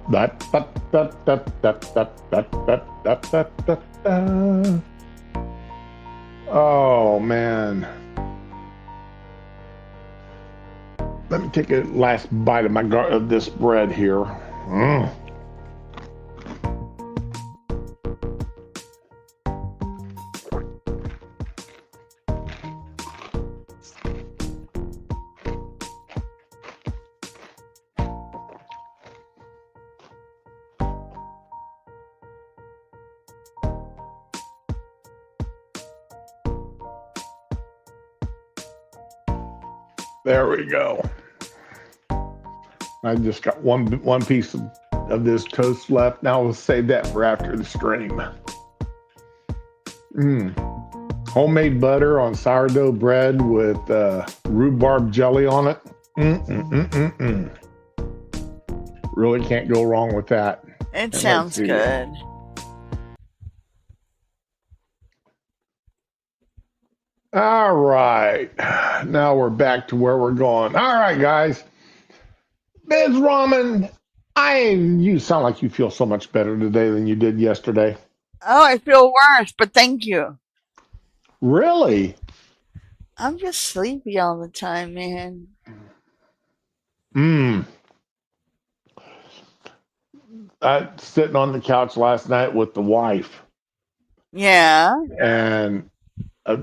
That, that, that, that, that, that, that. Oh man. Let me take a last bite of of this bread here. Mm. There we go. I just got one piece of this toast left. Now we'll save that for after the stream. Homemade butter on sourdough bread with rhubarb jelly on it. Really can't go wrong with that. It sounds good. All right. Now we're back to where we're going. All right, guys. Biz Ramen, you sound like you feel so much better today than you did yesterday. Oh, I feel worse, but thank you. Really? I'm just sleepy all the time, man. I sitting on the couch last night with the wife. Yeah. And at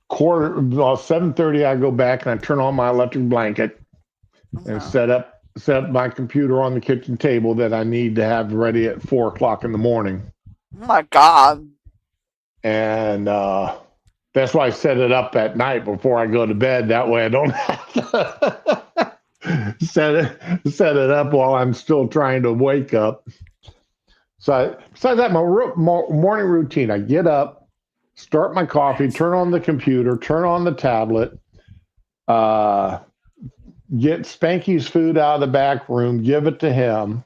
7:30, I go back and I turn on my electric blanket and set up my computer on the kitchen table that I need to have ready at 4:00 in the morning. Oh my God. And that's why I set it up at night before I go to bed. That way I don't have to set it up while I'm still trying to wake up. So besides that, my morning routine, I get up, start my coffee, turn on the computer, turn on the tablet, get Spanky's food out of the back room, give it to him.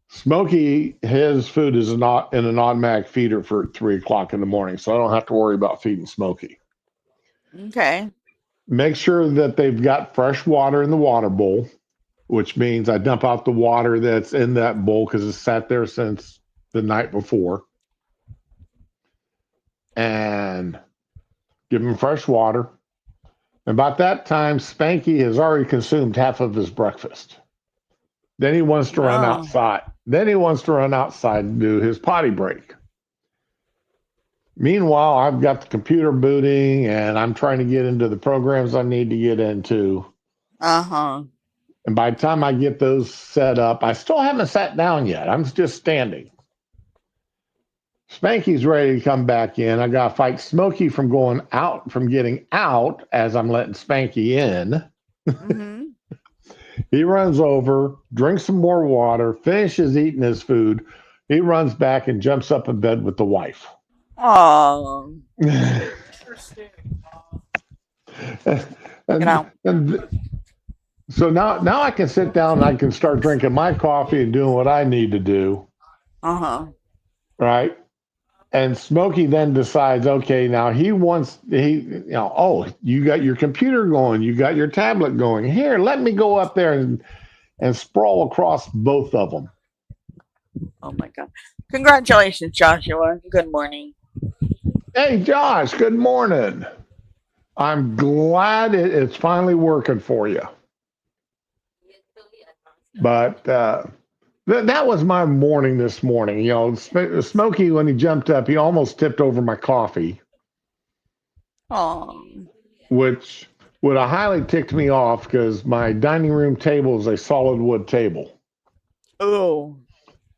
Smokey, his food is not in an automatic feeder for 3:00 in the morning, so I don't have to worry about feeding Smokey. Okay. Make sure that they've got fresh water in the water bowl, which means I dump out the water that's in that bowl because it's sat there since the night before. And give him fresh water. About that time, Spanky has already consumed half of his breakfast. Then he wants to run outside. And do his potty break. Meanwhile, I've got the computer booting and I'm trying to get into the programs I need to get into. And by the time I get those set up, I still haven't sat down yet. I'm just standing. Spanky's ready to come back in. I got to fight Smokey from getting out as I'm letting Spanky in. He runs over, drinks some more water, finishes eating his food. He runs back and jumps up in bed with the wife. Oh. So now I can sit down and I can start drinking my coffee and doing what I need to do. Right? And Smokey then decides, okay, now you got your computer going, you got your tablet going. Here, let me go up there and sprawl across both of them. Oh my God. Congratulations, Joshua. Good morning. Hey, Josh, good morning. I'm glad it's finally working for you. But that was my morning this morning. You know, Smokey, when he jumped up, he almost tipped over my coffee. Oh. Which would have highly ticked me off because my dining room table is a solid wood table. Oh.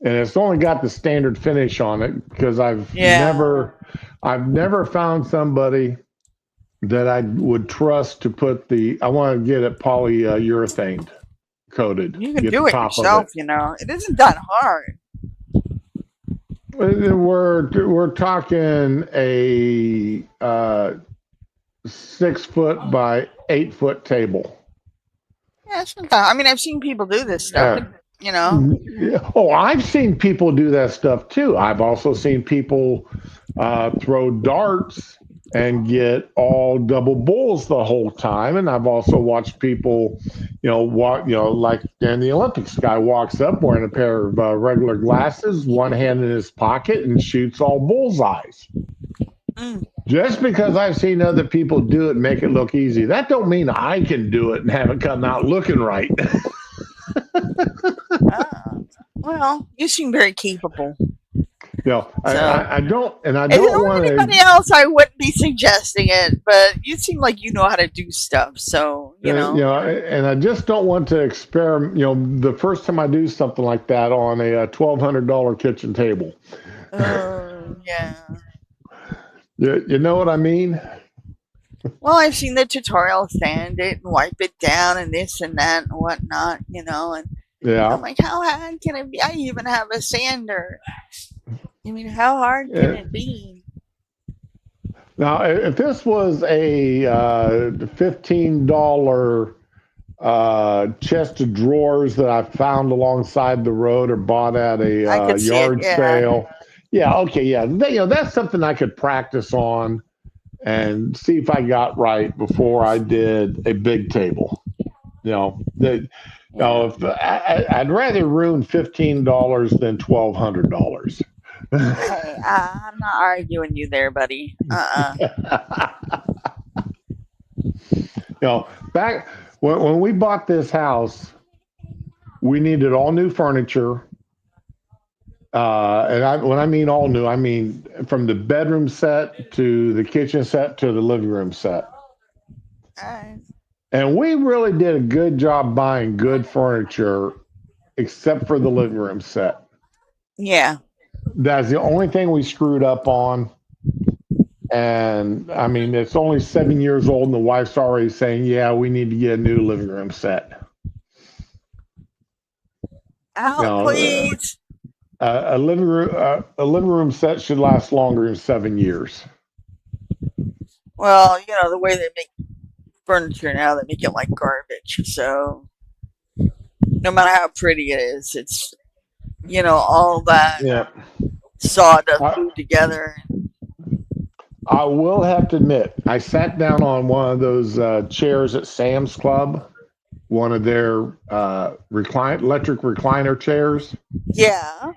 And it's only got the standard finish on it because I've never found somebody that I would trust to put I want to get it polyurethane coated. You can do it yourself, you know. It isn't that hard. We're talking a 6 foot by 8 foot table. Yeah, it's not that. I mean, I've seen people do this stuff. You know. Oh, I've seen people do that stuff too. I've also seen people throw darts and get all double bulls the whole time. And I've also watched people, walk, like in the Olympics, guy walks up wearing a pair of regular glasses, one hand in his pocket, and shoots all bullseyes. Mm. Just because I've seen other people do it and make it look easy, that don't mean I can do it and have it come out looking right. Well, you seem very capable. I don't, and I If it don't were want anybody to. else, I wouldn't be suggesting it. But you seem like you know how to do stuff, so And I just don't want to experiment. The first time I do something like that on a $1,200 kitchen table. Yeah. You know what I mean? Well, I've seen the tutorial, sand it and wipe it down and this and that and whatnot, and I'm Yeah. like, how hard can it be? I even have a sander. I mean, how hard can it be? Now, if this was a $15 chest of drawers that I found alongside the road or bought at a I could see yard it, yeah. sale, okay, yeah, that's something I could practice on and see if I got right before I did a big table. If I'd rather ruin $15 than $1,200. Hey, I'm not arguing you there, buddy. Back when we bought this house, we needed all new furniture. When I mean all new, I mean from the bedroom set to the kitchen set to the living room set. And we really did a good job buying good furniture, except for the living room set. Yeah. That's the only thing we screwed up on. And I mean, it's only 7 years old, and the wife's already saying, "Yeah, we need to get a new living room set." Please. A living room set should last longer than 7 years. Well, the way they make furniture now, they make it like garbage. So no matter how pretty it is, it's all that sawdust glued together. I will have to admit, I sat down on one of those chairs at Sam's Club, one of their electric recliner chairs. Yeah.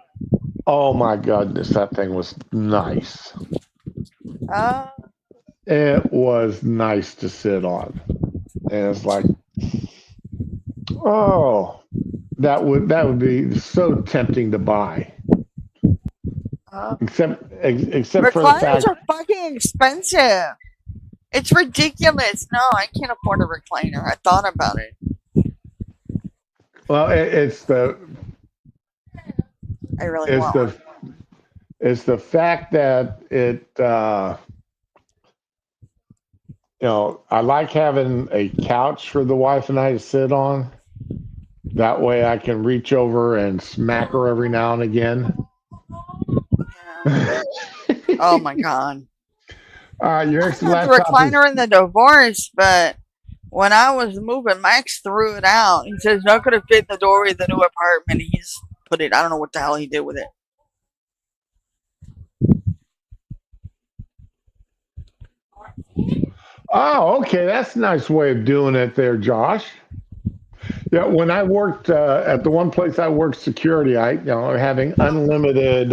Oh my goodness, that thing was nice. It was nice to sit on, and it's like, oh, that would be so tempting to buy. Except for the fact, recliners are fucking expensive. It's ridiculous. No, I can't afford a recliner. I thought about it. Well, it's the. I really won't. It's the fact that it. I like having a couch for the wife and I to sit on. That way, I can reach over and smack her every now and again. Oh my god! Your I had the recliner in the divorce, but when I was moving, Max threw it out. He says not going to fit in the doorway of the new apartment. He's put it. I don't know what the hell he did with it. Oh, okay, that's a nice way of doing it, there, Josh. Yeah, when I worked at the one place I worked security, having unlimited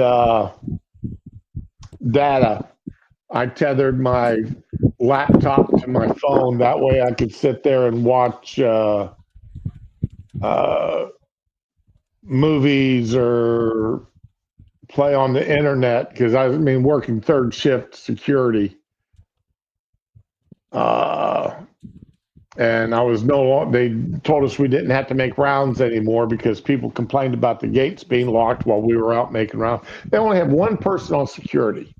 data, I tethered my laptop to my phone. That way, I could sit there and watch movies or play on the internet because working third shift security. And they told us we didn't have to make rounds anymore because people complained about the gates being locked while we were out making rounds. They only have one person on security,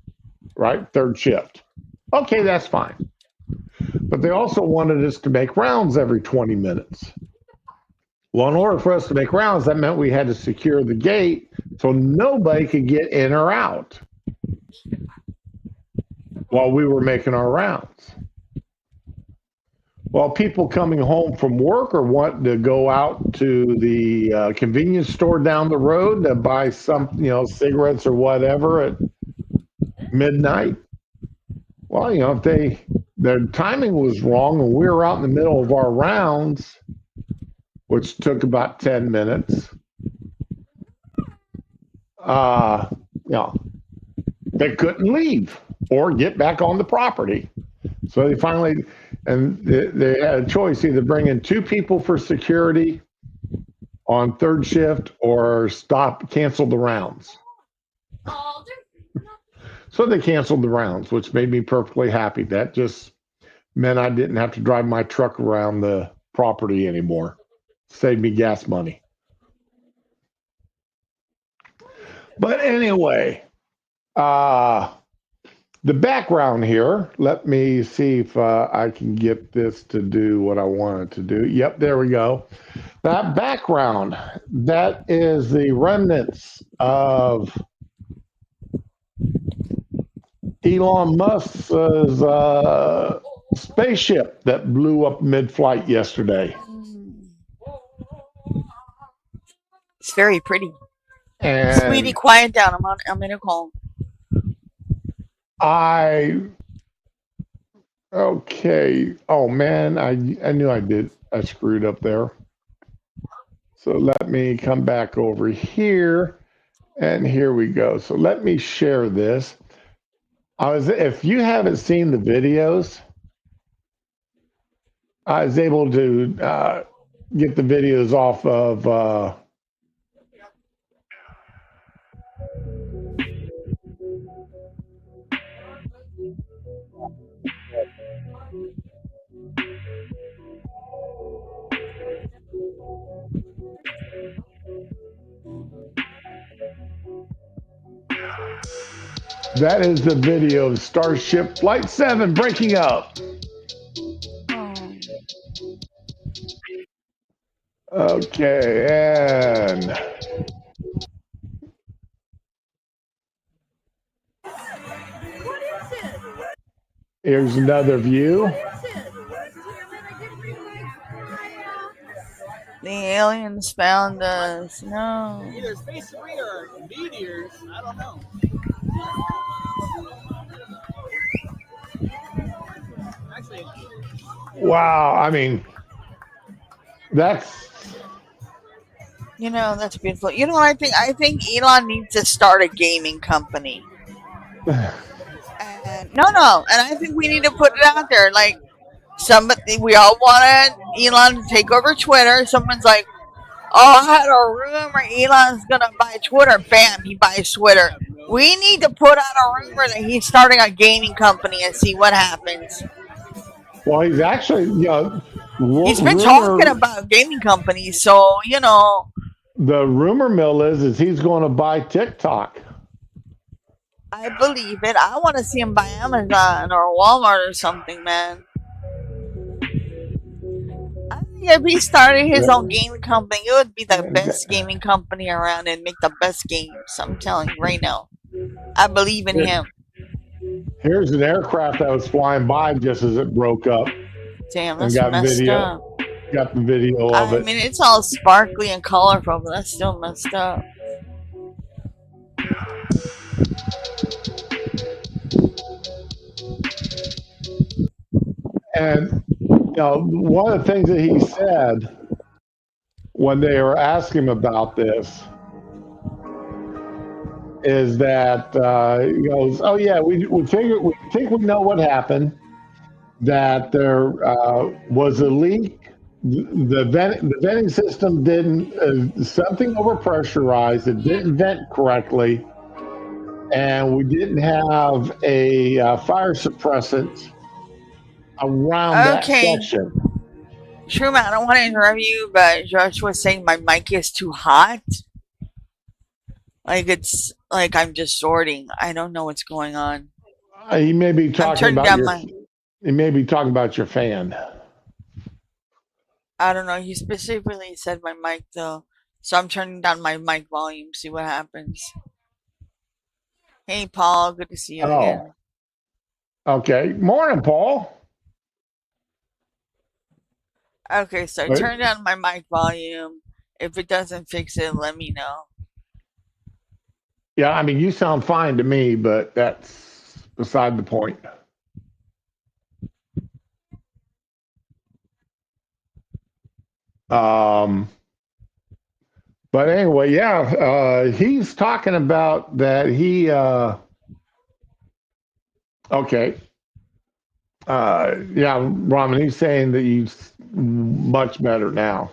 right? Third shift. Okay, that's fine. But they also wanted us to make rounds every 20 minutes. Well, in order for us to make rounds, that meant we had to secure the gate so nobody could get in or out while we were making our rounds. Well, people coming home from work or wanting to go out to the convenience store down the road to buy some, cigarettes or whatever at midnight. Well, if their timing was wrong and we were out in the middle of our rounds, which took about 10 minutes, they couldn't leave or get back on the property. So they finally, and they had a choice, either bring in 2 people for security on 3rd shift or cancel the rounds. So they canceled the rounds, which made me perfectly happy. That just meant I didn't have to drive my truck around the property anymore. Saved me gas money. But anyway, the background here, let me see if I can get this to do what I wanted to do. Yep, there we go. That background, that is the remnants of Elon Musk's spaceship that blew up mid-flight yesterday. It's very pretty. And Sweetie, quiet down. I'm in a call. Okay. Oh man, I knew I screwed up there. So let me come back over here, and here we go. So let me share this. If you haven't seen the videos, I was able to get the videos off of that is the video of Starship Flight 7 breaking up. Okay, and here's another view. The aliens found us. No. Either space debris or meteors. I don't know. Actually, wow. I mean, that's. That's beautiful. You know what I think? I think Elon needs to start a gaming company. No, and I think we need to put it out there. Like, we all wanted Elon to take over Twitter. Someone's like, "Oh, I had a rumor Elon's gonna buy Twitter." Bam, he buys Twitter. We need to put out a rumor that he's starting a gaming company and see what happens. Well, he's actually, he's been talking about gaming companies, so the rumor mill is he's going to buy TikTok. I believe it. I want to see him buy Amazon or Walmart or something, man. I think if he started his own gaming company, it would be the best gaming company around and make the best games. I'm telling you right now. I believe in him. Here's an aircraft that was flying by just as it broke up. Damn, that's messed up. Got the video of it. I mean, it's all sparkly and colorful, but that's still messed up. And one of the things that he said when they were asking him about this is that he goes, "Oh yeah, we think we know what happened. That there was a leak. The venting system didn't something overpressurized. It didn't vent correctly, and we didn't have a fire suppressant around that section." Truman, I don't want to interrupt you, but Josh was saying my mic is too hot. Like it's like I'm distorting. I don't know what's going on. He may be talking about he may be talking about your fan. I don't know. He specifically said my mic though, so I'm turning down my mic volume. See what happens. Hey, Paul. Good to see you again. Okay. Morning, Paul. Okay, so turn down my mic volume. If it doesn't fix it, let me know. Yeah, I mean, you sound fine to me, but that's beside the point. Um, but anyway, yeah, he's talking about that he, okay. Yeah, Raman, he's saying that he's much better now.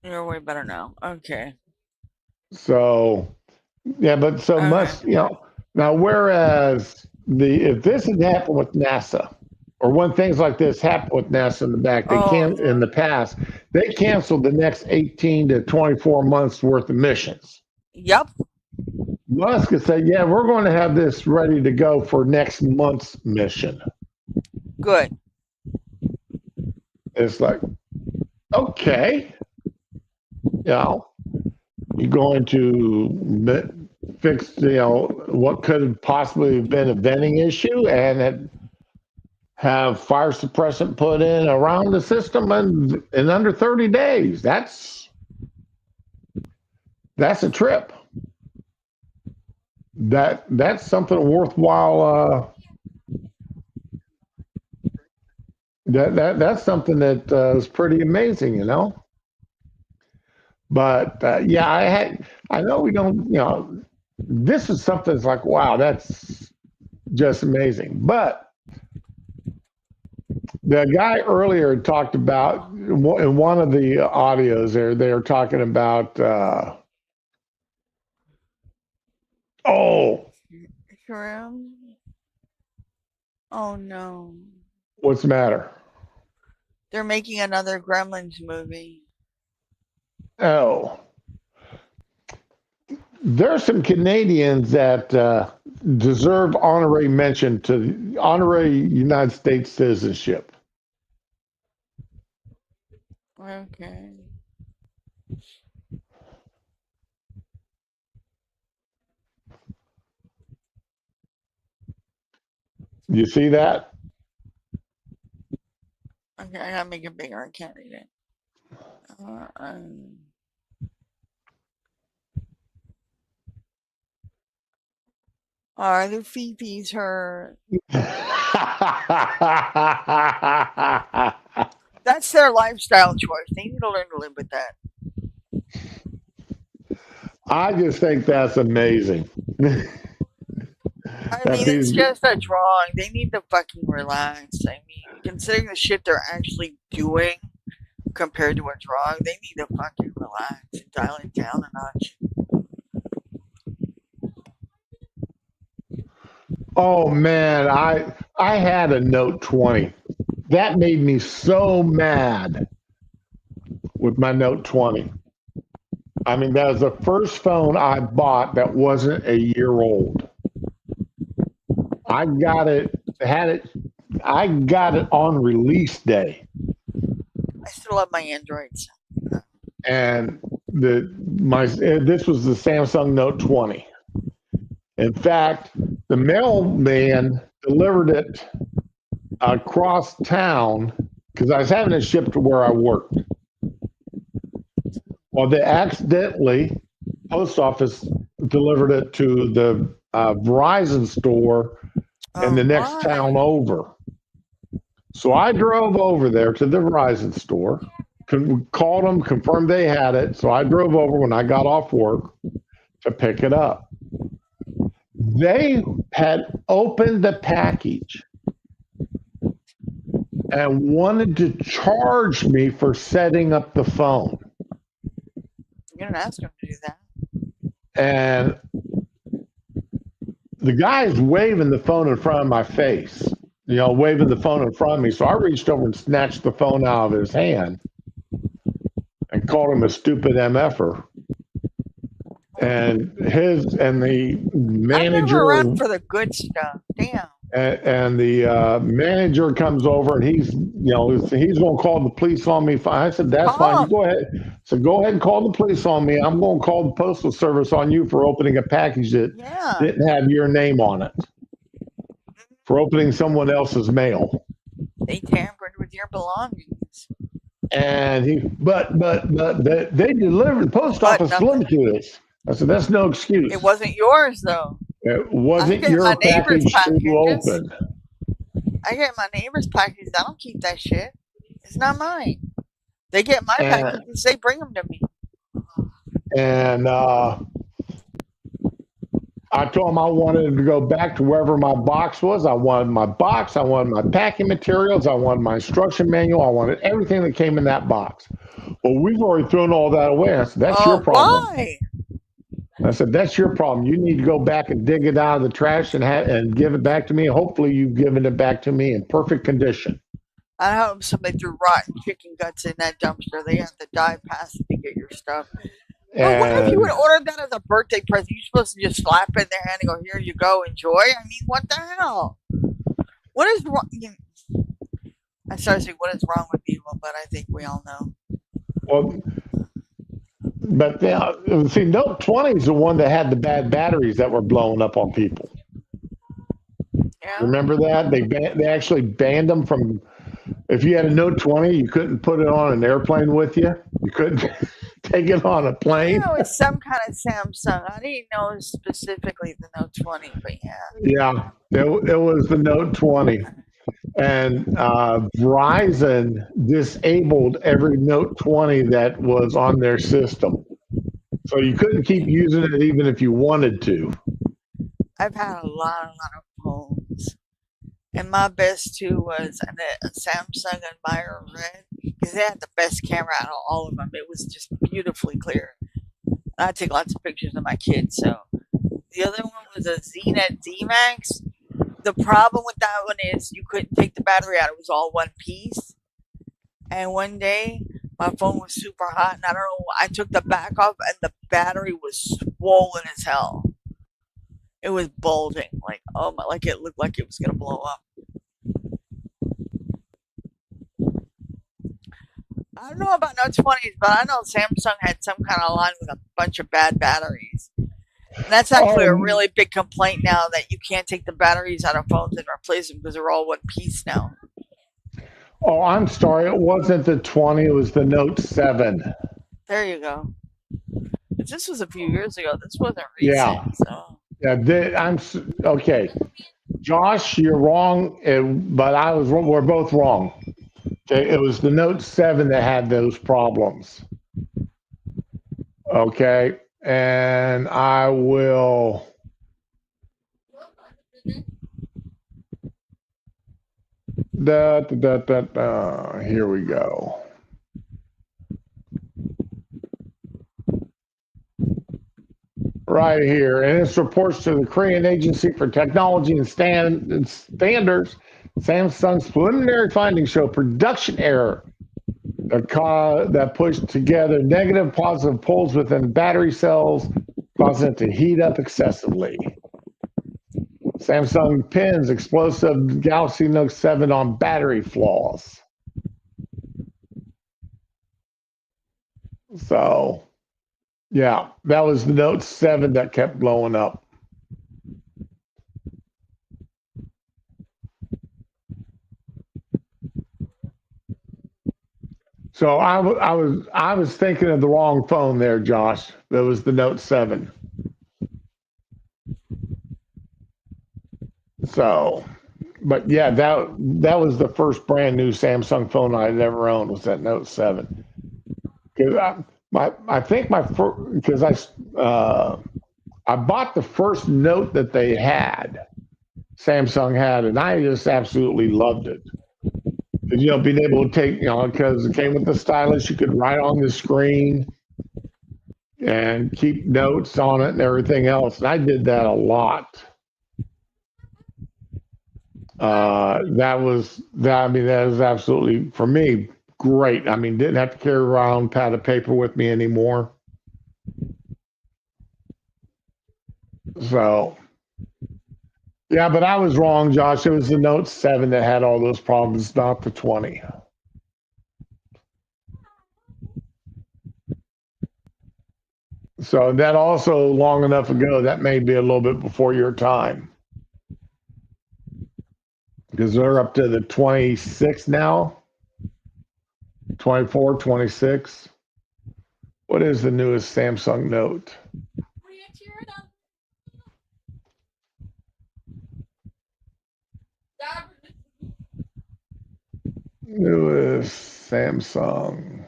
You're way better now. Okay. So, yeah, but so Okay. much, now, whereas if this had happened with NASA, or when things like this happen with NASA in the back, in the past, they canceled the next 18 to 24 months worth of missions. Yep. Musk could say, yeah, we're going to have this ready to go for next month's mission. Good. It's like, okay, you're going to fix, what could have possibly been a venting issue and have fire suppressant put in around the system in under 30 days. That's a trip. That's something worthwhile. That's something that is pretty amazing, But yeah, I know we don't, this is something that's like, wow, that's just amazing. But the guy earlier talked about in one of the audios there, they were talking about, Shrimp? Oh no. What's the matter? They're making another Gremlins movie. Oh. There's some Canadians that deserve honorary mention to honorary United States citizenship. Okay. You see that? Okay, I gotta make it bigger. I can't read it. Are the Fifi's hurt? That's their lifestyle choice. They need to learn to live with that. I just think that's amazing. I mean, it's just a drawing. They need to fucking relax. I mean, considering the shit they're actually doing compared to a drawing, they need to fucking relax and dial it down a notch. Oh man, I had a Note 20. That made me so mad with my Note 20. I mean, that was the first phone I bought that wasn't a year old. I got it on release day. I still love my Androids. And this was the Samsung Note 20. In fact, the mailman delivered it across town because I was having it shipped to where I worked. Well, they accidentally, post office delivered it to the Verizon store in the next town over. So I drove over there to the Verizon store, called them, confirmed they had it. So I drove over when I got off work to pick it up. They had opened the package and wanted to charge me for setting up the phone. You didn't ask them to do that. And the guy's waving the phone in front of my face, waving the phone in front of me. So I reached over and snatched the phone out of his hand and called him a stupid MFer. And the manager. I'm never around for the good stuff. Damn. And the manager comes over and he's going to call the police on me. I said, that's fine. You go ahead. So go ahead and call the police on me. I'm going to call the postal service on you for opening a package that didn't have your name on it. For opening someone else's mail. They tampered with your belongings. And but they delivered, the post office delivered to us. I said, that's no excuse. It wasn't yours, though. It wasn't your package to open. I get my neighbor's package. I don't keep that shit. It's not mine. They get my and packages. They bring them to me. and I told them I wanted to go back to wherever my box was. I wanted my box. I wanted my packing materials. I wanted my instruction manual. I wanted everything that came in that box. Well, we've already thrown all that away. I said, that's your Oh, problem. why? I said, that's your problem. You need to go back and dig it out of the trash and give it back to me. Hopefully, you've given it back to me in perfect condition. I hope somebody threw rotten chicken guts in that dumpster. They have to die past it to get your stuff. But what if you would And order that as a birthday present? You're supposed to just slap it in their hand and go, here you go, enjoy? I mean, what the hell? What is wrong? I started to say, what is wrong with people? But I think we all know. well, but see, Note 20 is the one that had the bad batteries that were blowing up on people. Yeah. Remember that? They actually banned them from. If you had a Note 20, you couldn't put it on an airplane with you. You couldn't take it on a You plane. know, it's some kind of Samsung. I didn't know specifically the Note 20, but yeah. Yeah, it was the Note 20. And Verizon disabled every Note 20 that was on their system. So you couldn't keep using it even if you wanted to. I've had a lot of phones. And my best two was a Samsung Admire Red because they had the best camera out of all of them. It was just beautifully clear. And I take lots of pictures of my kids. So the other one was a ZNet Z Max. The problem with that one is you couldn't take the battery out. It was all one piece. And one day my phone was super hot, and I don't know. I took the back off, and the battery was swollen as hell. It was bulging, like oh my, like it looked like it was gonna blow up. I don't know about Note 20s, but I know Samsung had some kind of line with a bunch of bad batteries. And that's actually a really big complaint now that you can't take the batteries out of phones and replace them because they're all one piece now. Oh, I'm sorry. It wasn't the 20. It was the Note 7. There you go. This was a few years ago. This wasn't recent. Yeah. So. Yeah, okay. Josh, you're wrong, but I was wrong. We're both wrong. Okay, it was the Note 7 that had those problems. Okay, and I will. Here we go. Right here, and this reports to the Korean Agency for Technology and Standards. Samsung's preliminary findings show production error that pushed together negative positive poles within battery cells, causing it to heat up excessively. Samsung pins explosive Galaxy Note 7 on battery flaws. So, yeah, that was the Note 7 that kept blowing up. So I was thinking of the wrong phone there, Josh. That was the Note 7. So, but yeah, that was the first brand new Samsung phone I had ever owned, was that Note 7. Because I think because I bought the first Note that they had, Samsung had, and I just absolutely loved it. Being able to take, because it came with the stylus, you could write on the screen and keep notes on it and everything else. And I did that a lot. That was absolutely, for me, great. I mean, didn't have to carry around a pad of paper with me anymore. So, yeah, but I was wrong, Josh. It was the Note 7 that had all those problems, not the 20. So that also long enough ago, that may be a little bit before your time. Because they're up to the 26 now, 24, 26. What is the newest Samsung Note? Newest Samsung.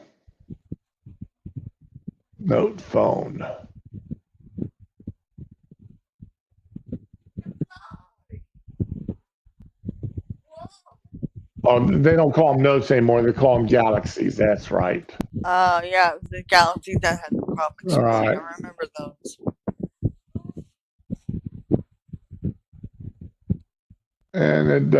Note phone. Oh, they don't call them notes anymore. They call them galaxies. That's right. Yeah, the Galaxy that had the problem. All right. I remember those. And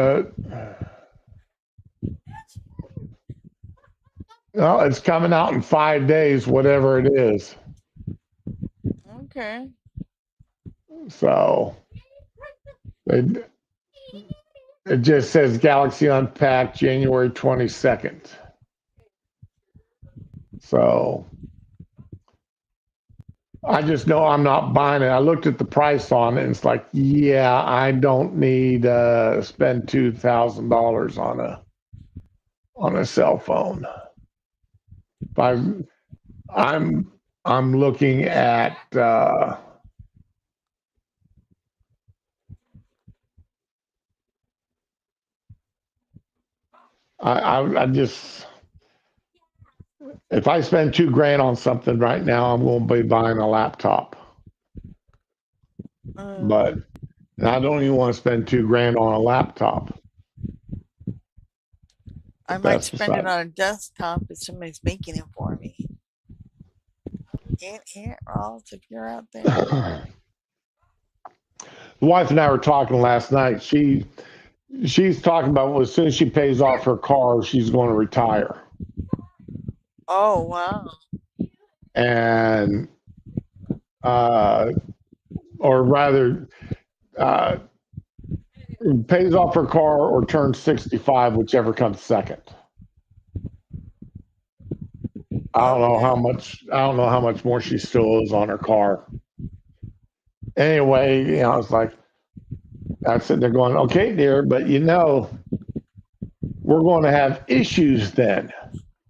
well, it's coming out in 5 days, whatever it is. Okay. So it just says Galaxy Unpacked January 22nd. So I just know I'm not buying it. I looked at the price on it and it's like, yeah, I don't need spend $2,000 on a cell phone. I'm looking at I just, if I spend $2,000 on something right now, I'm going to be buying a laptop. But I don't even want to spend $2,000 on a laptop. I might spend it on a desktop if somebody's making it for me. Ross, if you're out there. The wife and I were talking last night. She's talking about as soon as she pays off her car, she's going to retire. Oh, wow. And or rather pays off her car or turns 65, whichever comes second. I don't know how much more she still owes on her car. Anyway, I was like, I'm sitting there going, okay, dear, but we're going to have issues then.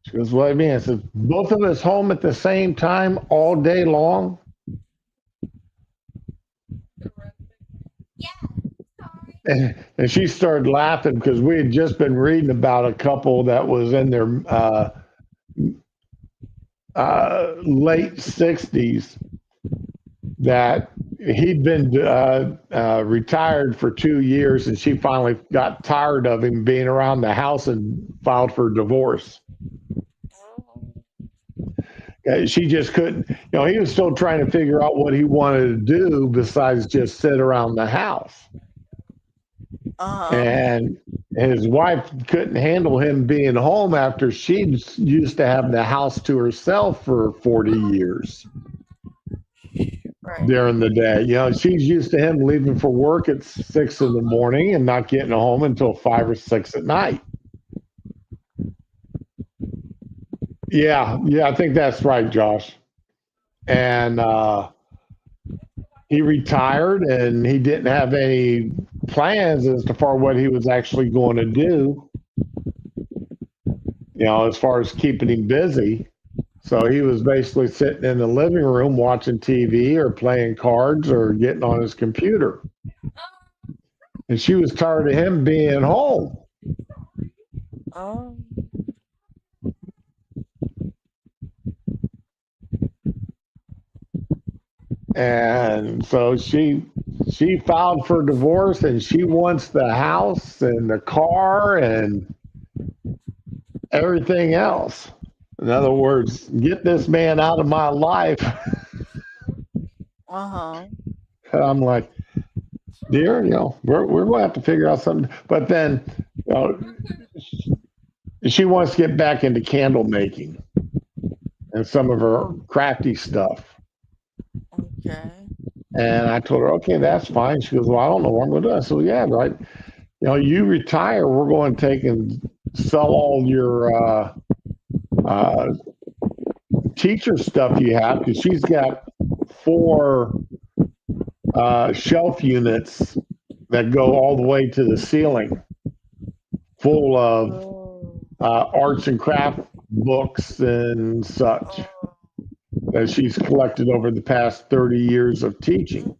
She goes, what do you mean? I said, both of us home at the same time all day long? And she started laughing because we had just been reading about a couple that was in their late 60s that he'd been retired for 2 years, and she finally got tired of him being around the house and filed for divorce. She just couldn't, he was still trying to figure out what he wanted to do besides just sit around the house. And his wife couldn't handle him being home after she used to have the house to herself for 40 years. Right. During the day. She's used to him leaving for work at 6 in the morning and not getting home until 5 or 6 at night. Yeah, I think that's right, Josh. And he retired and he didn't have any plans as far what he was actually going to do, as far as keeping him busy. So he was basically sitting in the living room watching TV or playing cards or getting on his computer. And she was tired of him being home. And so she filed for divorce, and she wants the house and the car and everything else. In other words, get this man out of my life. And I'm like, dear, we're going to have to figure out something. But then, she wants to get back into candle making and some of her crafty stuff. Okay. And I told her, okay, that's fine. She goes, well, I don't know what I'm going to do. I said, well, yeah, right. You retire, we're going to take and sell all your teacher stuff you have, because she's got 4 shelf units that go all the way to the ceiling, full of arts and craft books and such that she's collected over the past 30 years of teaching.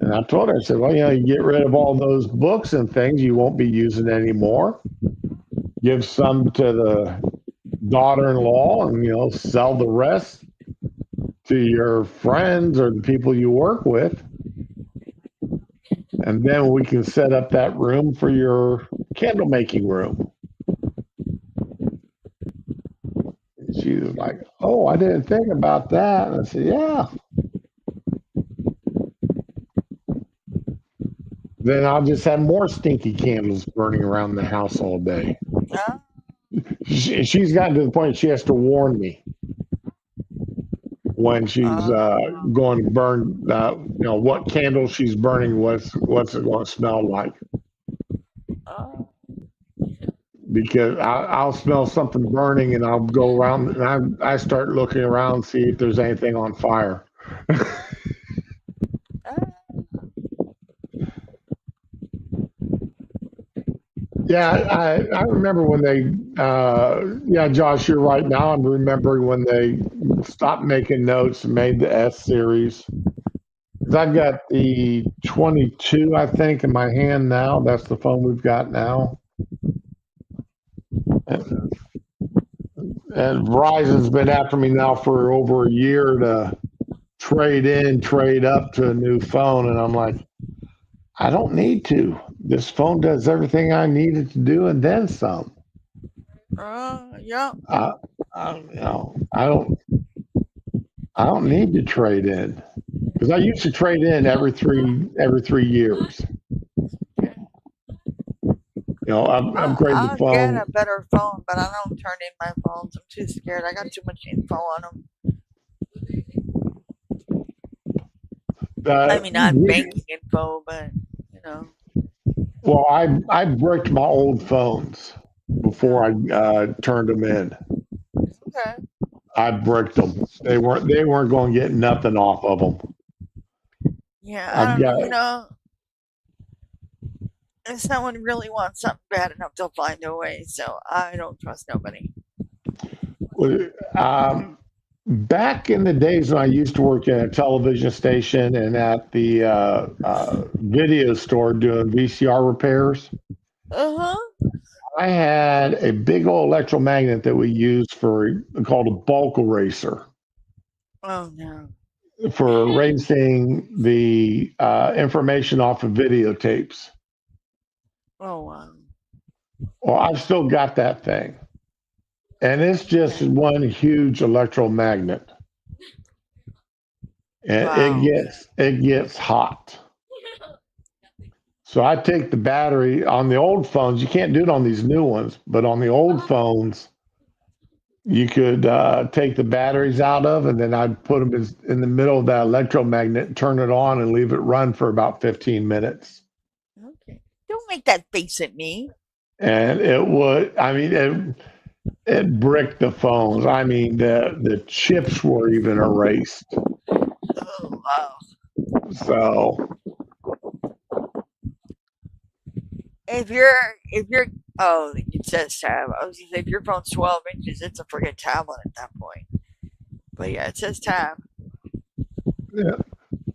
And I told her, I said, well, you get rid of all those books and things you won't be using anymore. Give some to the daughter-in-law and, sell the rest. to your friends or the people you work with. And then we can set up that room for your candle making room. And she was like, oh, I didn't think about that. And I said, yeah. Then I'll just have more stinky candles burning around the house all day. She's gotten to the point she has to warn me when she's going to burn, what candle she's burning, what's it going to smell like. Because I'll smell something burning and I'll go around and I start looking around, see if there's anything on fire. Yeah, I remember when they, Josh, you're right. Now I'm remembering when they stopped making notes and made the S series. I've got the 22, I think, in my hand now. That's the phone we've got now. And Verizon's been after me now for over a year to trade up to a new phone. And I'm like, I don't need to. This phone does everything I needed to do and then some. Yeah. I don't need to trade in because I used to trade in every 3 years. Upgrade the phone. I'll get a better phone, but I don't turn in my phones. I'm too scared. I got too much info on them. Not banking info, but Well, I bricked my old phones before I turned them in. Okay. I bricked them. They weren't going to get nothing off of them. Yeah, if someone really wants something bad enough, they'll find a way. So I don't trust nobody. Back in the days when I used to work at a television station and at the video store doing VCR repairs, I had a big old electromagnet that we used called a bulk eraser. Oh no! For erasing the information off of videotapes. Oh wow! Well, I've still got that thing. And it's just one huge electromagnet. And it gets hot. So I take the battery on the old phones. You can't do it on these new ones, but on the old phones, you could take the batteries out of, and then I'd put them in the middle of that electromagnet, turn it on, and leave it run for about 15 minutes. Okay. Don't make that face at me. And it would, it bricked the phones. The chips were even erased. Oh, wow. So it says tab. I was gonna say if your phone's 12 inches, it's a friggin' tablet at that point. But yeah, it says tab. Yeah,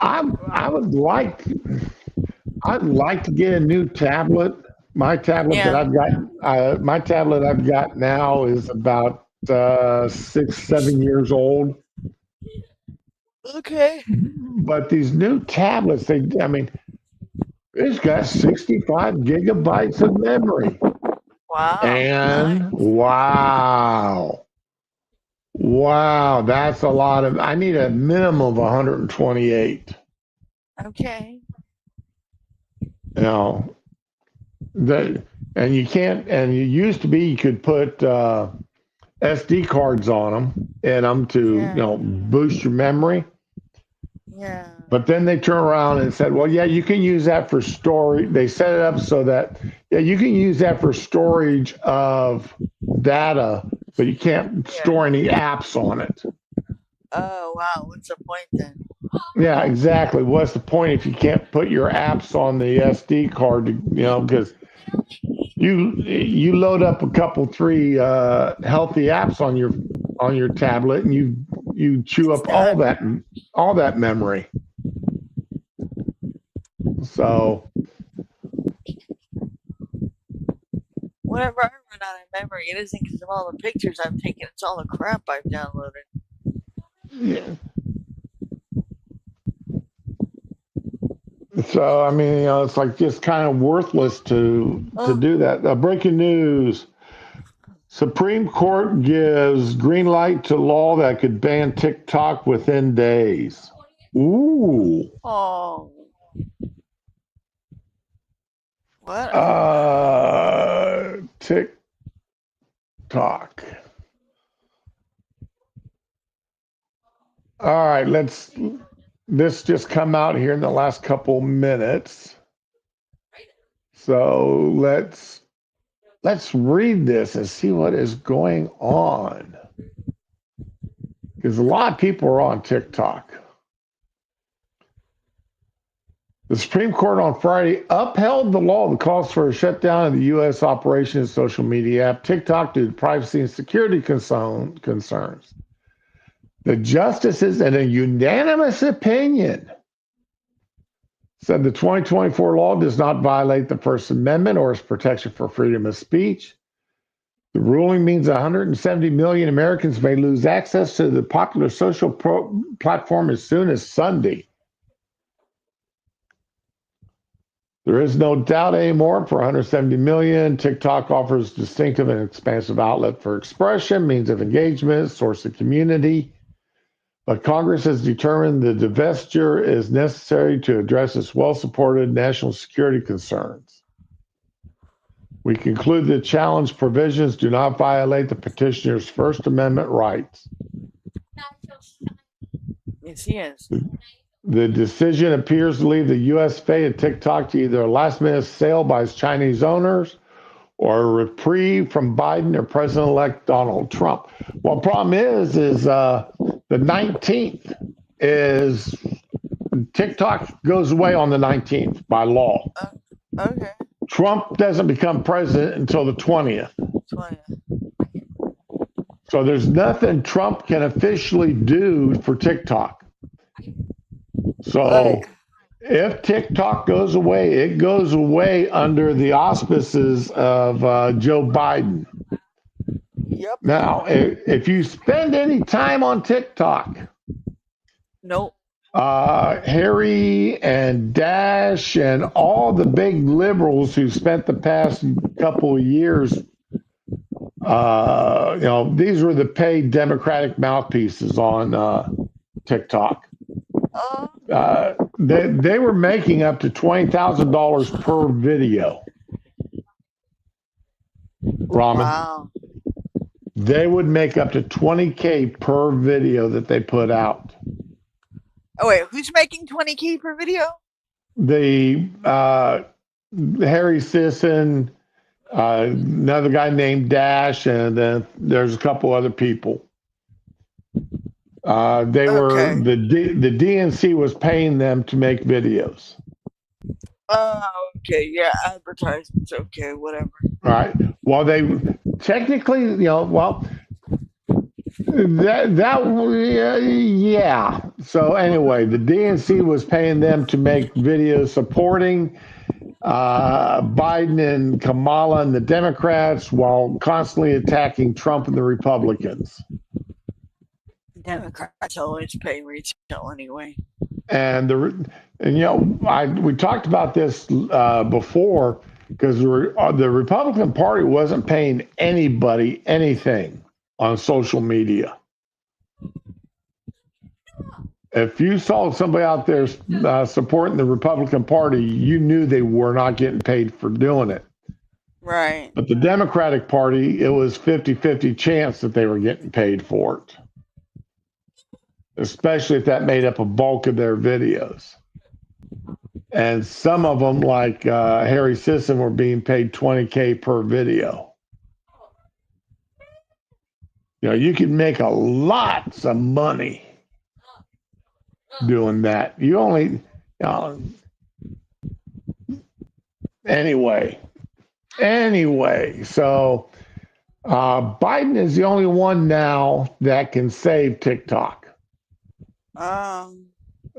I'd like to get a new tablet. My tablet that I've got now is about 6-7 years old. Okay. But these new tablets, it's got 65 gigabytes of memory. Wow. And nice. wow, that's a lot of. I need a minimum of 128. Okay. And you can't, and you used to be, you could put SD cards on them to, boost your memory. Yeah. But then they turn around and said, well, yeah, you can use that for storage. They set it up so that, you can use that for storage of data, but you can't store any apps on it. Oh, wow. What's the point then? Yeah, exactly. What's the point if you can't put your apps on the SD card? Because you load up a couple, 3 healthy apps on your tablet, and you chew up all that memory. So whenever I run out of memory, it isn't because of all the pictures I've taken; it's all the crap I've downloaded. Yeah. So I mean, it's like just kind of worthless to do that. Breaking news: Supreme Court gives green light to law that could ban TikTok within days. Ooh. Oh. What? TikTok. All right, this just come out here in the last couple minutes. So let's read this and see what is going on. Because a lot of people are on TikTok. The Supreme Court on Friday upheld the law that calls for a shutdown of the U.S. operation of social media app TikTok due to privacy and security concerns. The justices, in a unanimous opinion, said the 2024 law does not violate the First Amendment or its protection for freedom of speech. The ruling means 170 million Americans may lose access to the popular social platform as soon as Sunday. There is no doubt anymore for 170 million. TikTok offers distinctive and expansive outlet for expression, means of engagement, source of community. But Congress has determined the divestiture is necessary to address its well-supported national security concerns. We conclude that challenge provisions do not violate the petitioner's First Amendment rights. Yes, he is. The decision appears to leave the U.S. fate of TikTok to either a last-minute sale by its Chinese owners or a reprieve from Biden or President-elect Donald Trump. Well, the problem is the 19th is TikTok goes away on the 19th by law. Okay. Trump doesn't become president until the 20th. 20th. So there's nothing Trump can officially do for TikTok. So if TikTok goes away, it goes away under the auspices of Joe Biden. Yep. Now, if you spend any time on TikTok, nope. Harry and Dash and all the big liberals who spent the past couple of years, these were the paid Democratic mouthpieces on TikTok. They were making up to $20,000 per video. Ramen. Wow. They would make up to $20K per video that they put out. Oh wait, who's making $20K per video? The Harry Sisson, another guy named Dash, and then there's a couple other people. Were the DNC was paying them to make videos. Oh, okay, yeah, advertisements. Okay, whatever. All right. Well, they technically, yeah. So anyway, the DNC was paying them to make videos supporting Biden and Kamala and the Democrats while constantly attacking Trump and the Republicans. Democrats always pay retail anyway. And we talked about this before because the Republican Party wasn't paying anybody anything on social media. If you saw somebody out there supporting the Republican Party, you knew they were not getting paid for doing it. Right. But the Democratic Party, it was 50-50 chance that they were getting paid for it. Especially if that made up a bulk of their videos. And some of them, like Harry Sisson, were being paid $20K per video. You can make lots of money doing that. You only, anyway. So Biden is the only one now that can save TikTok. All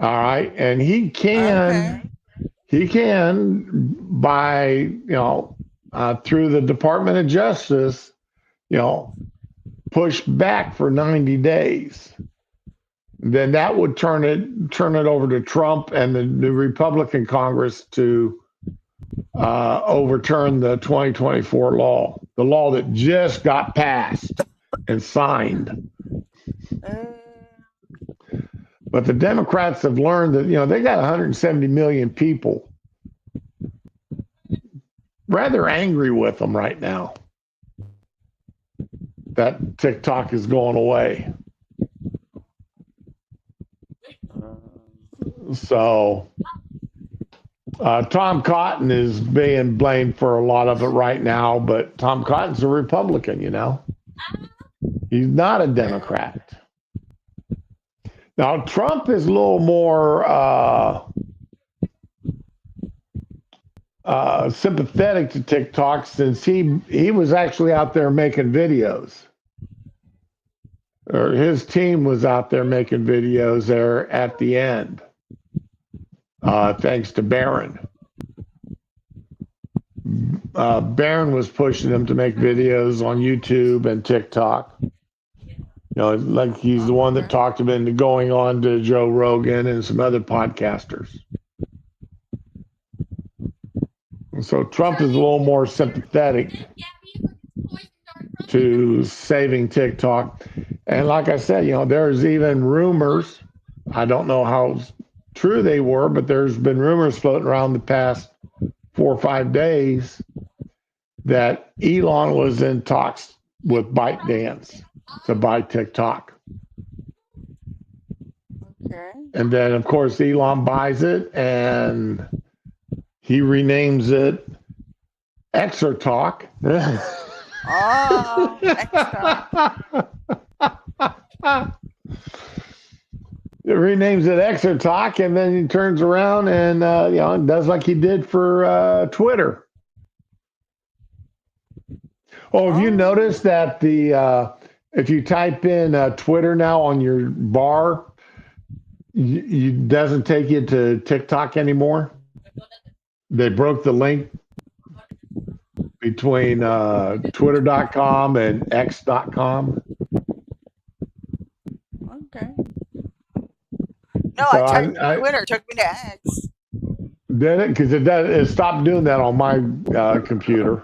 right, and he can by through the Department of Justice, push back for 90 days. then that would turn it over to Trump and the Republican Congress to overturn the 2024 law, the law that just got passed and signed. But the Democrats have learned that, they got 170 million people rather angry with them right now that TikTok is going away. So Tom Cotton is being blamed for a lot of it right now, but Tom Cotton's a Republican, He's not a Democrat. Now, Trump is a little more sympathetic to TikTok since he was actually out there making videos. Or his team was out there making videos there at the end, thanks to Barron. Barron was pushing him to make videos on YouTube and TikTok. Like he's the one that talked him into going on to Joe Rogan and some other podcasters. So Trump is a little more sympathetic to saving TikTok. And like I said, there's even rumors. I don't know how true they were, but there's been rumors floating around the past 4 or 5 days that Elon was in talks with ByteDance to buy TikTok. Okay. And then, of course, Elon buys it and he renames it Exertalk. Oh, Exertalk. It renames it Exertalk, and then he turns around and does like he did for Twitter. Oh, have you noticed that if you type in Twitter now on your bar, it doesn't take you to TikTok anymore? They broke the link between Twitter.com and X.com. Okay. No, so I typed Twitter. It took me to X. Did it? Because it stopped doing that on my computer.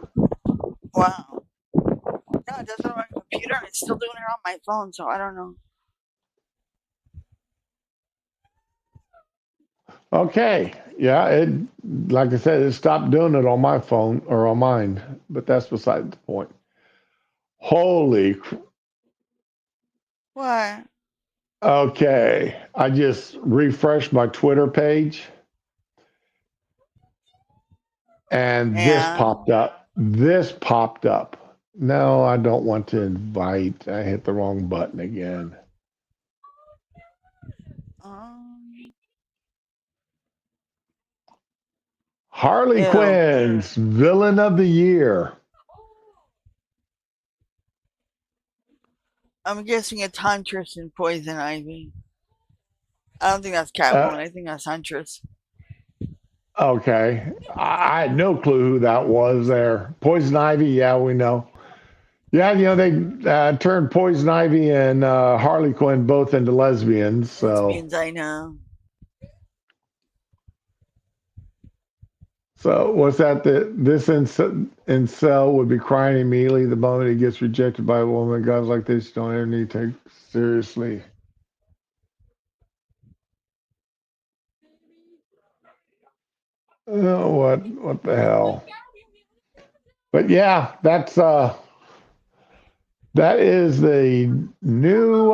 Wow. No, it doesn't on my computer, and it's still doing it on my phone, so I don't know. Okay. Yeah, like I said, it stopped doing it on my phone or on mine, but that's beside the point. Holy. What? Okay. I just refreshed my Twitter page, and this popped up. No, I don't want to invite. I hit the wrong button again. Harley Quinn's Villain of the Year. I'm guessing it's Huntress and Poison Ivy. I don't think that's Catwoman. I think that's Huntress. Okay. I had no clue who that was there. Poison Ivy, yeah, we know. Yeah, they turned Poison Ivy and Harley Quinn both into lesbians. So. Lesbians, I know. So what's that? This incel would be crying immediately the moment he gets rejected by a woman. Guys like this don't ever need to take seriously. Oh, what the hell? But yeah, that is the new.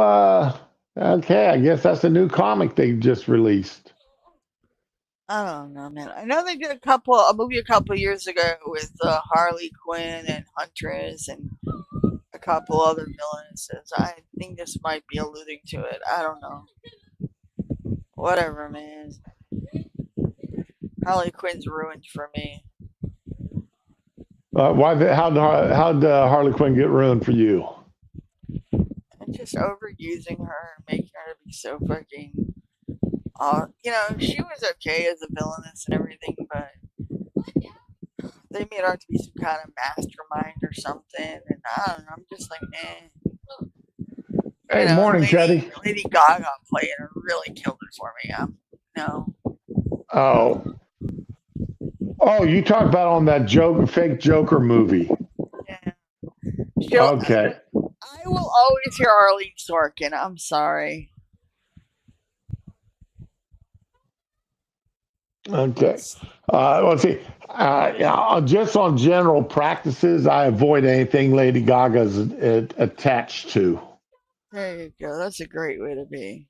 Okay, I guess that's the new comic they just released. I don't know, man. I know they did a movie a couple years ago with Harley Quinn and Huntress and a couple other villains. I think this might be alluding to it. I don't know. Whatever, man. Harley Quinn's ruined for me. How'd Harley Quinn get ruined for you? And just overusing her and making her be so fucking. She was okay as a villainess and everything, but they made her to be some kind of mastermind or something, and I don't know. I'm just like, Hey, morning, Teddy. Lady Gaga playing it really killed it for me. No. Oh, you talk about on that fake Joker movie. Yeah. Okay. I will always hear Arlene Sorkin. I'm sorry. Okay. Let's see. Just on general practices, I avoid anything Lady Gaga's attached to. There you go. That's a great way to be.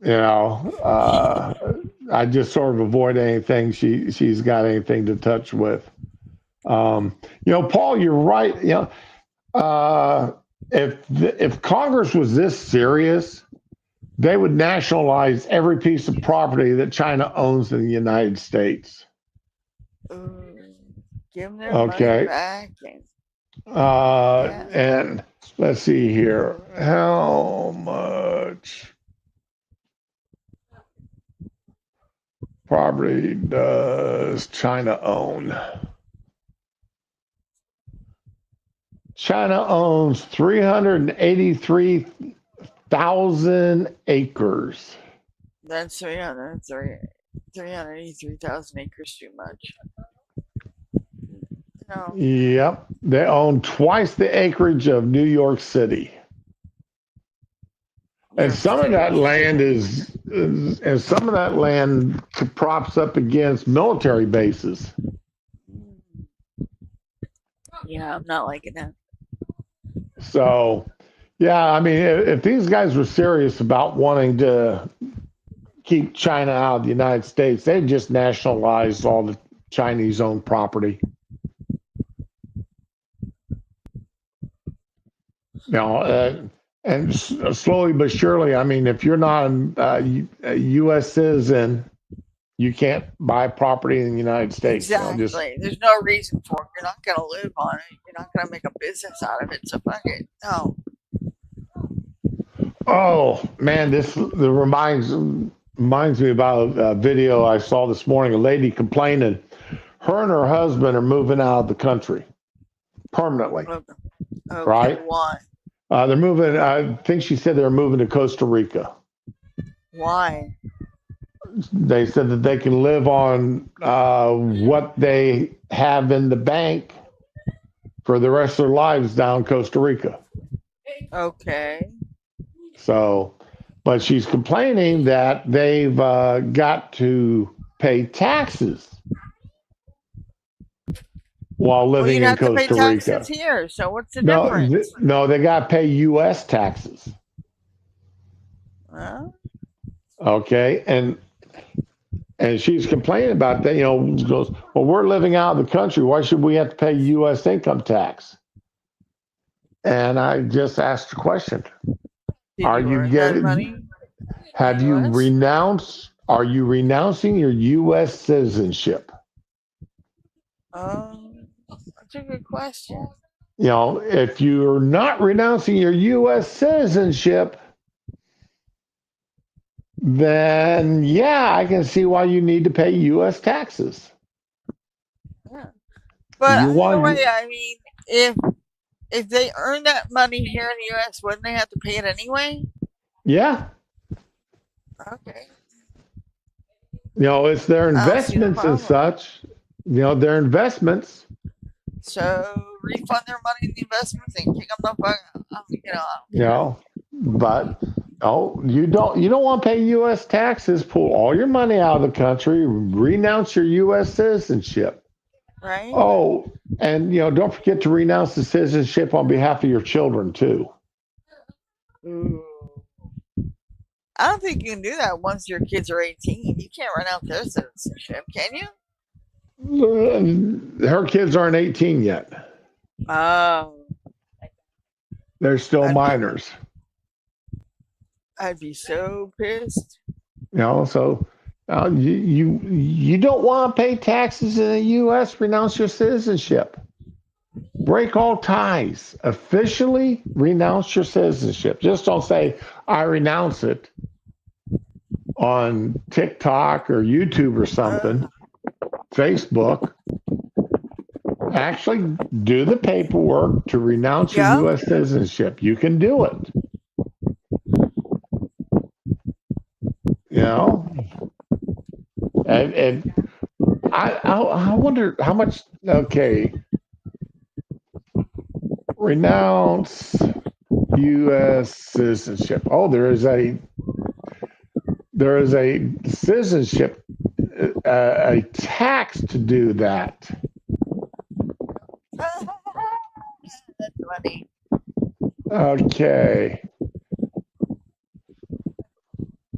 I just sort of avoid anything she's got anything to touch with. Paul, you're right. If Congress was this serious, they would nationalize every piece of property that China owns in the United States. Give them their money back. And let's see here. How much property does China own? China owns 383,000 acres. That's 383,000 acres too much. No. Yep. They own twice the acreage of New York City. And some of that land props up against military bases. Yeah, I'm not liking that. So, yeah, I mean, if these guys were serious about wanting to keep China out of the United States, they'd just nationalize all the Chinese-owned property. And slowly but surely, I mean, if you're not a U.S. citizen, you can't buy property in the United States. Exactly. There's no reason for it. You're not going to live on it. You're not going to make a business out of it. So fuck it. No. Oh man, this reminds me about a video I saw this morning. A lady complaining, her and her husband are moving out of the country permanently. Okay, right? Why? They're moving. I think she said they're moving to Costa Rica. Why? They said that they can live on what they have in the bank for the rest of their lives down in Costa Rica. Okay. So, but she's complaining that they've got to pay taxes while living in Costa Rica. You have to pay taxes here. So what's the difference? No, they got to pay U.S. taxes. Okay, and she's complaining about that. Goes, well, we're living out of the country. Why should we have to pay U.S. income tax? And I just asked the question: Are you renouncing your U.S. citizenship? That's a good question. If you're not renouncing your U.S. citizenship, then yeah, I can see why you need to pay U.S. taxes. Yeah. But either way, I mean, if they earn that money here in the U.S., wouldn't they have to pay it anyway? Yeah. Okay. It's their investments and such. Their investments. So refund their money in the investments and kick them the fuck out. But you don't want to pay U.S. taxes. Pull all your money out of the country. Renounce your U.S. citizenship. Right. Oh, and don't forget to renounce the citizenship on behalf of your children too. Ooh. I don't think you can do that once your kids are 18. You can't renounce their citizenship, can you? Her kids aren't 18 yet. Oh. They're still minors. I'd be so pissed. So you don't want to pay taxes in the U.S. Renounce your citizenship. Break all ties. Officially renounce your citizenship. Just don't say, I renounce it on TikTok or YouTube or something. Facebook. Actually do the paperwork to renounce your U.S. citizenship. You can do it. know, and I wonder how much. Okay, renounce U.S. citizenship. Oh, there is a citizenship, a tax to do that. That's funny. Okay.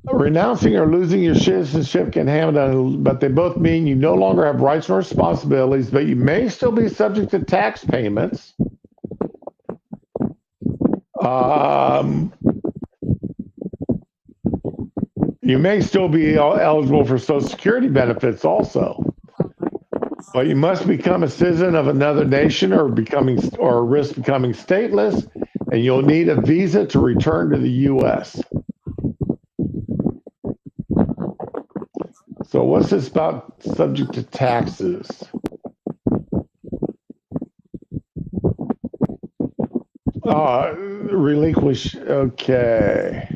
Renouncing or losing your citizenship can happen, but they both mean you no longer have rights and responsibilities, but you may still be subject to tax payments. You may still be eligible for Social Security benefits also, but you must become a citizen of another nation or risk becoming stateless, and you'll need a visa to return to the U.S. So what's this about subject to taxes? Relinquish. Okay.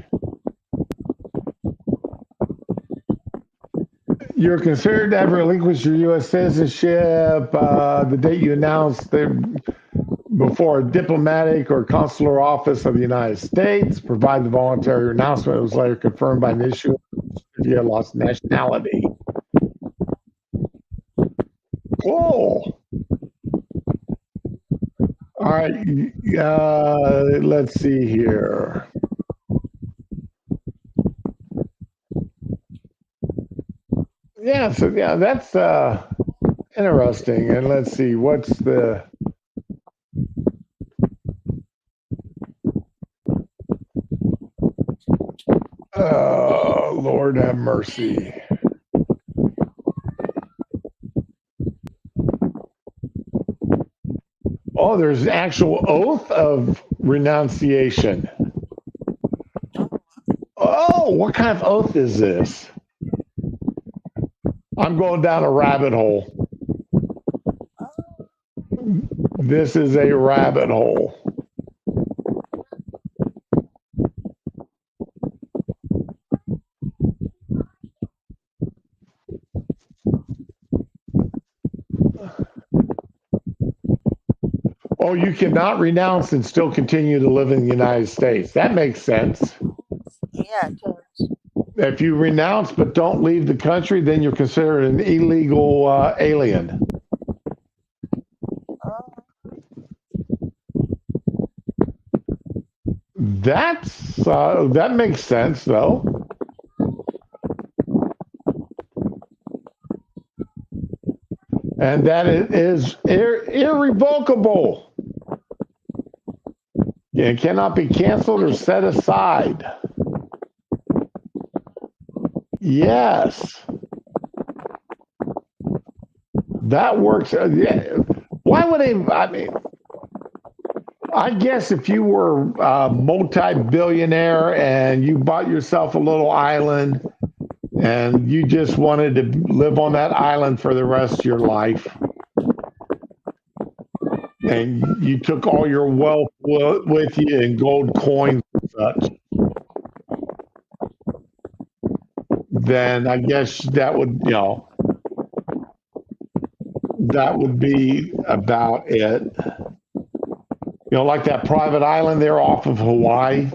You're considered to have relinquished your U.S. citizenship the date you announced before a diplomatic or consular office of the United States, provided the voluntary announcement was later confirmed by an issue if you had lost nationality. Cool. All right. Let's see here. Yeah, so yeah, that's interesting. And let's see, what's the Lord have mercy. Oh, there's an actual oath of renunciation. Oh, what kind of oath is this? I'm going down a rabbit hole. This is a rabbit hole. Oh, you cannot renounce and still continue to live in the United States. That makes sense. Yeah, it does. If you renounce but don't leave the country, then you're considered an illegal alien. That makes sense, though. And that is irrevocable. It cannot be canceled or set aside. Yes. That works. Why would they? I mean, I guess if you were a multi-billionaire and you bought yourself a little island and you just wanted to live on that island for the rest of your life, and you took all your wealth with you in gold coins and such, then I guess that would, that would be about it. Like that private island there off of Hawaii.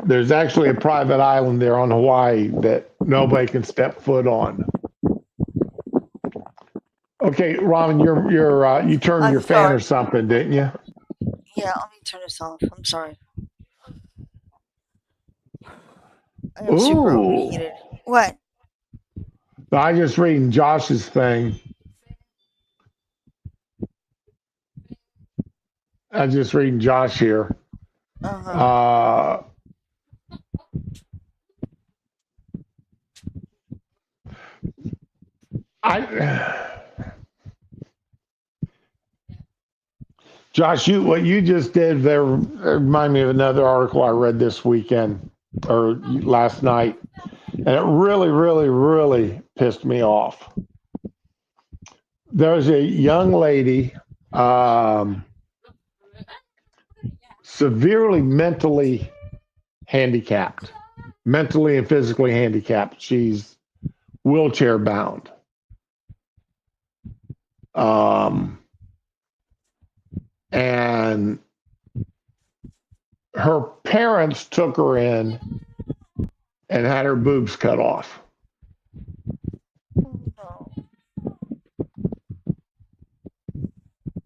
There's actually a private island there on Hawaii that nobody can step foot on. Okay, Robin, you turned your fan or something, didn't you? Yeah, let me turn this off. I'm sorry. I am super overheated. What? I just reading Josh's thing. I'm just reading Josh here. Josh, what you just did there remind me of another article I read this weekend or last night, and it really, really, really pissed me off. There's a young lady, severely mentally handicapped, mentally and physically handicapped. She's wheelchair bound. And her parents took her in and had her boobs cut off.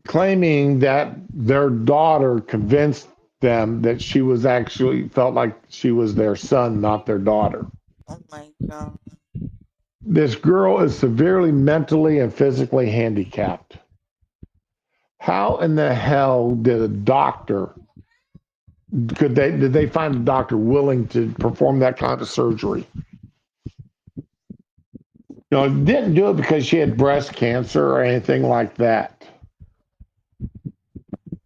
Claiming that their daughter convinced them that she was actually felt like she was their son, not their daughter. Oh my God. This girl is severely mentally and physically handicapped. How in the hell did a doctor, did they find a doctor willing to perform that kind of surgery? Didn't do it because she had breast cancer or anything like that.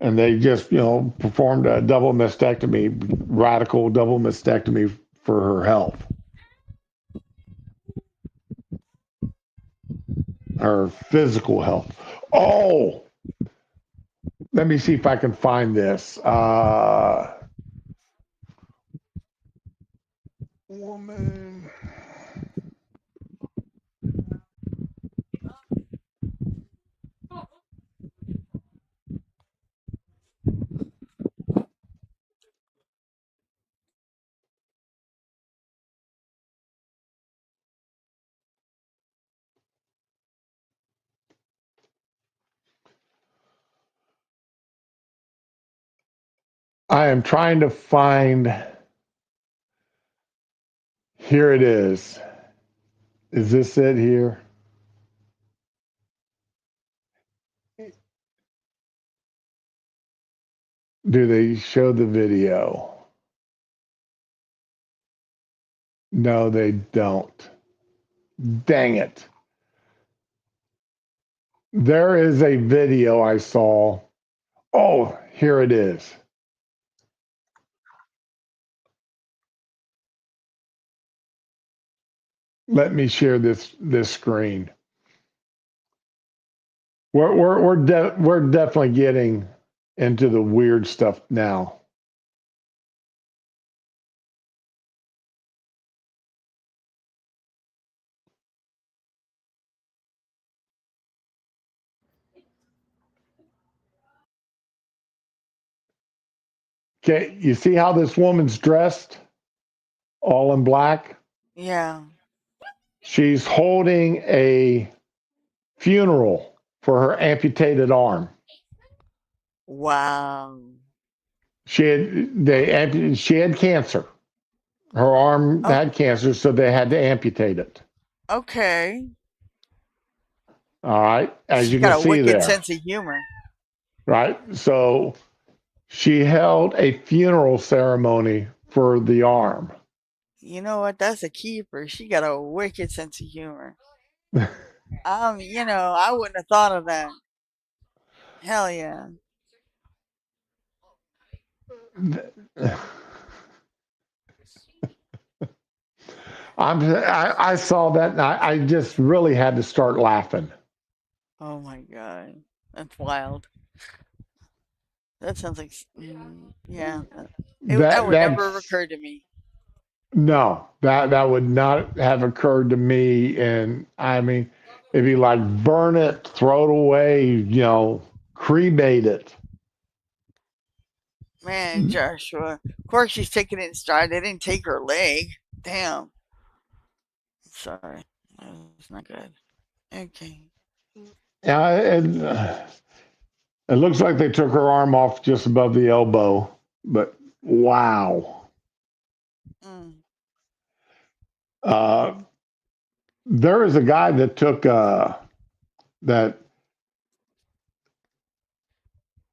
And they just, performed a double mastectomy, radical double mastectomy for her health. Her physical health. Oh, let me see if I can find this. Woman. I am trying to find. Here it is. Is this it here? Do they show the video? No, they don't. Dang it. There is a video I saw. Oh, here it is. Let me share this screen. We're definitely getting into the weird stuff now. Okay, you see how this woman's dressed? All in black? Yeah. She's holding a funeral for her amputated arm. Wow. She had cancer. Her arm had cancer, so they had to amputate it. Okay. All right, as you can got a see wicked there. sense of humor. Right, so she held a funeral ceremony for the arm. You know what? That's a keeper. She got a wicked sense of humor. I wouldn't have thought of that. Hell yeah. I saw that and I just really had to start laughing. Oh my God. That's wild. That sounds like, yeah. That would never have occurred to me. No, that would not have occurred to me. And I mean, it'd be like burn it, throw it away, cremate it. Man, Joshua. Of course she's taking it in stride. They didn't take her leg. Damn. Sorry. That's not good. Okay. Yeah, it looks like they took her arm off just above the elbow, but wow. There is a guy that took that.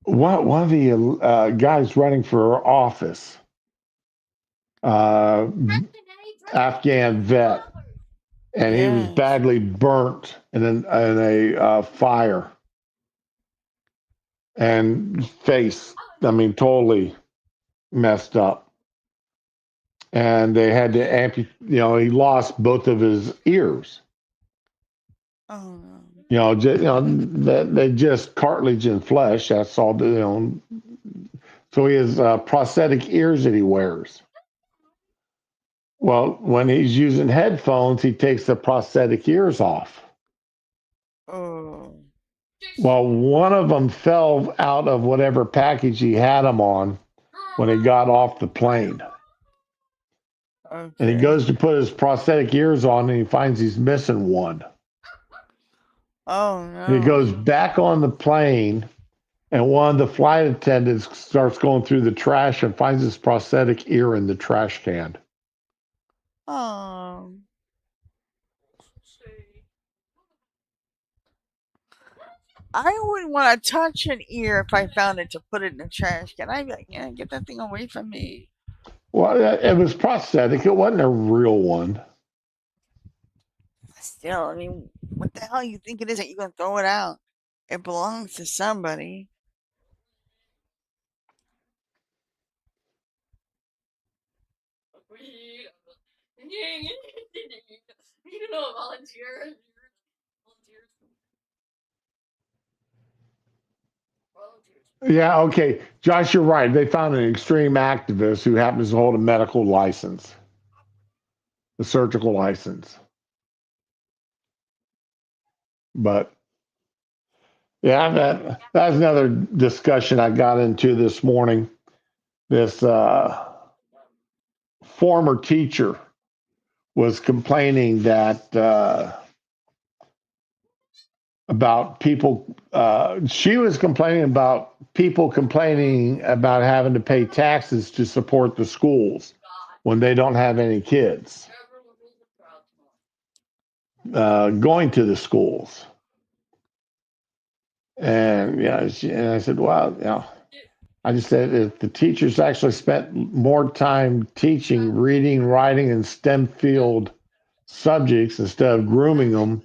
One of the guys running for office, Afghan vet, and he was badly burnt in a fire, and face, totally messed up, and they had to amputate. He lost both of his ears. Oh no. They just cartilage and flesh. That's all. So he has prosthetic ears that he wears. Well, when he's using headphones, he takes the prosthetic ears off. Oh. Well, one of them fell out of whatever package he had them on when he got off the plane. Okay. And he goes to put his prosthetic ears on and he finds he's missing one. Oh no. And he goes back on the plane and one of the flight attendants starts going through the trash and finds his prosthetic ear in the trash can. Oh. I wouldn't want to touch an ear if I found it to put it in the trash can. I'd be like, yeah, get that thing away from me. Well, it was prosthetic. It wasn't a real one. Still, I mean, what the hell you think it is that you're going to throw it out? It belongs to somebody. You know, volunteer. Yeah, okay. Josh, you're right. They found an extreme activist who happens to hold a medical license, a surgical license. But yeah, that's another discussion I got into this morning. This former teacher was complaining that about people. She was complaining about people complaining about having to pay taxes to support the schools when they don't have any kids going to the schools. And and I said, well, I just said if the teachers actually spent more time teaching reading, writing, and STEM field subjects instead of grooming them,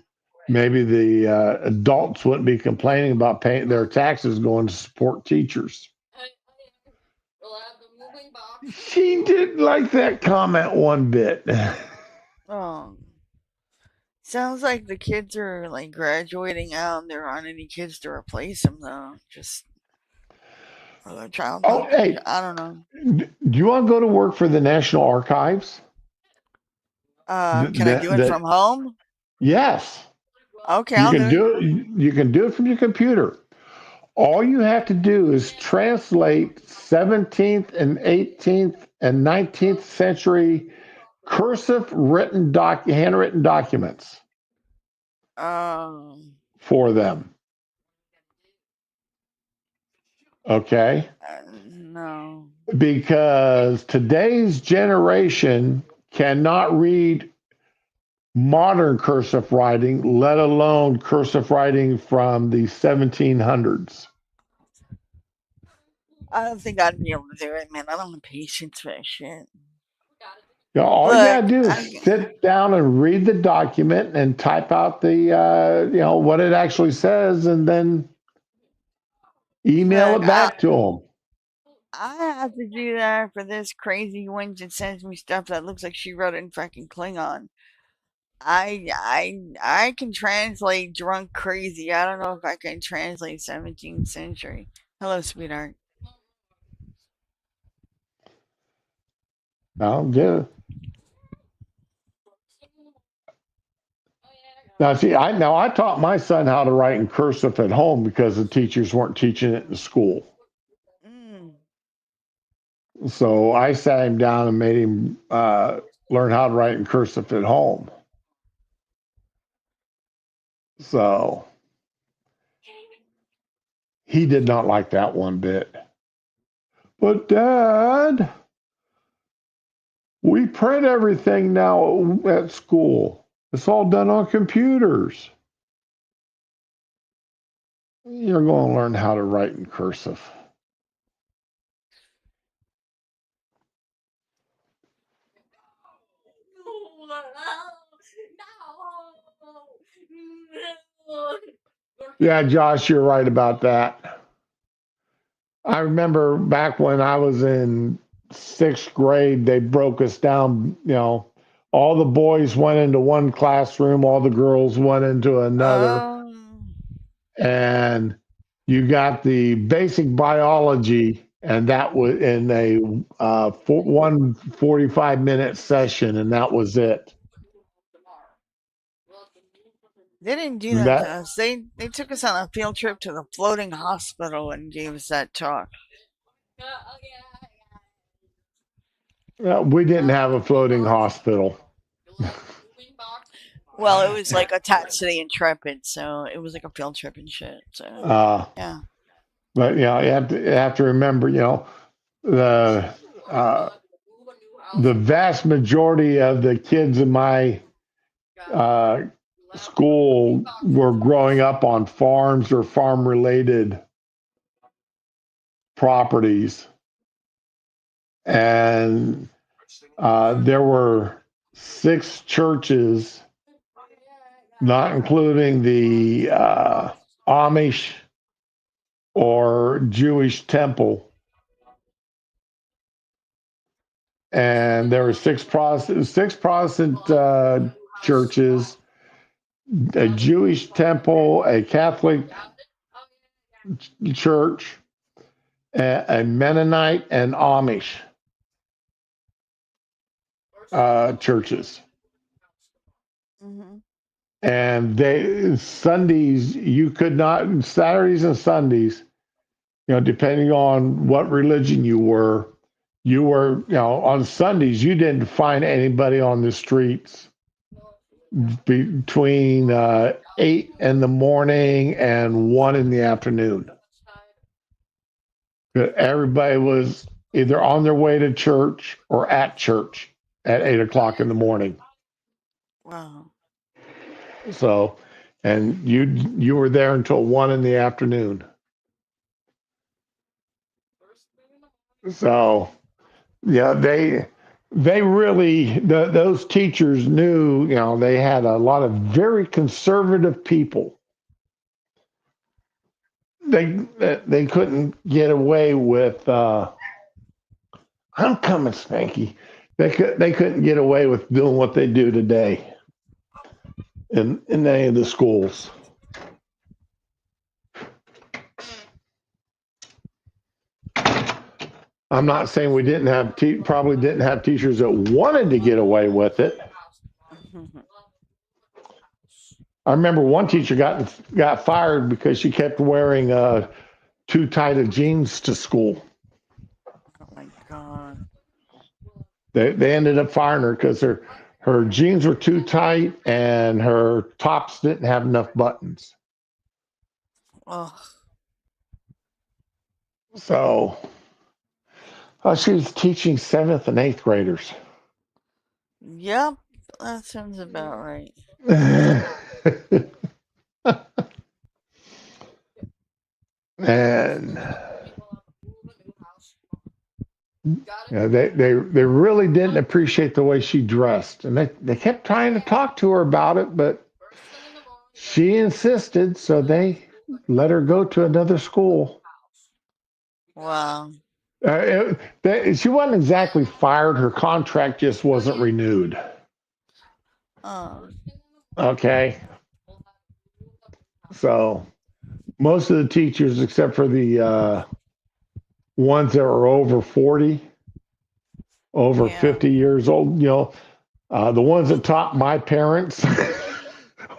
maybe the adults wouldn't be complaining about paying their taxes going to support teachers. She didn't like that comment one bit. Oh. Sounds like the kids are like graduating out and there aren't any kids to replace them though. Just for their child. Oh, hey. I don't know. Do you want to go to work for the National Archives? Can I do it from home? Yes. Okay, You can do it from your computer. All you have to do is translate 17th and 18th and 19th century cursive handwritten documents for them. Okay? No. Because today's generation cannot read modern cursive writing, let alone cursive writing from the 1700s. I don't think I'd be able to do it, man. I don't have patience for that shit. All you gotta do is sit down and read the document and type out the what it actually says, and then email it back to them. I have to do that for this crazy wench that sends me stuff that looks like she wrote it in fucking Klingon. I can translate drunk crazy. I don't know if I can translate 17th century. Hello, sweetheart. I'll do it. Now, see, I taught my son how to write in cursive at home because the teachers weren't teaching it in school. So I sat him down and made him learn how to write in cursive at home. So he did not like that one bit. But Dad, we print everything now at school. It's all done on computers. You're going to learn how to write in cursive. Yeah, Josh, you're right about that. I remember back when I was in 6th grade, they broke us down, all the boys went into one classroom, all the girls went into another. And you got the basic biology and that was in a 1 45-minute session, and that was it. They didn't do And that to that us. They took us on a field trip to the floating hospital and gave us that talk. we didn't have a floating hospital. Well, it was like attached to the Intrepid, so it was like a field trip and shit. So yeah. But you have to remember, the the vast majority of the kids in my school were growing up on farms or farm related properties, and there were 6 churches, not including the Amish or Jewish temple. And there were 6 Protestant churches, a Jewish temple, a Catholic church, a Mennonite, and Amish churches. Mm-hmm. And Sundays, you could not, Saturdays and Sundays, depending on what religion you were, on Sundays, you didn't find anybody on the streets between 8 in the morning and 1 in the afternoon. Everybody was either on their way to church or at church at 8 o'clock in the morning. Wow. So, and you were there until 1 in the afternoon. So, yeah, they really, those teachers knew, they had a lot of very conservative people. They couldn't get away with I'm coming, Spanky. They couldn't get away with doing what they do today in any of the schools. I'm not saying we didn't have probably didn't have teachers that wanted to get away with it. I remember one teacher got fired because she kept wearing too tight of jeans to school. Oh my God. They ended up firing her because her jeans were too tight and her tops didn't have enough buttons. Oh. So she was teaching 7th and 8th graders. Yep, that sounds about right. And they really didn't appreciate the way she dressed, and they kept trying to talk to her about it, but she insisted, so they let her go to another school. Wow. She wasn't exactly fired. Her contract just wasn't renewed. Oh. Okay. So most of the teachers, except for the ones that were over 40, over 50 years old, the ones that taught my parents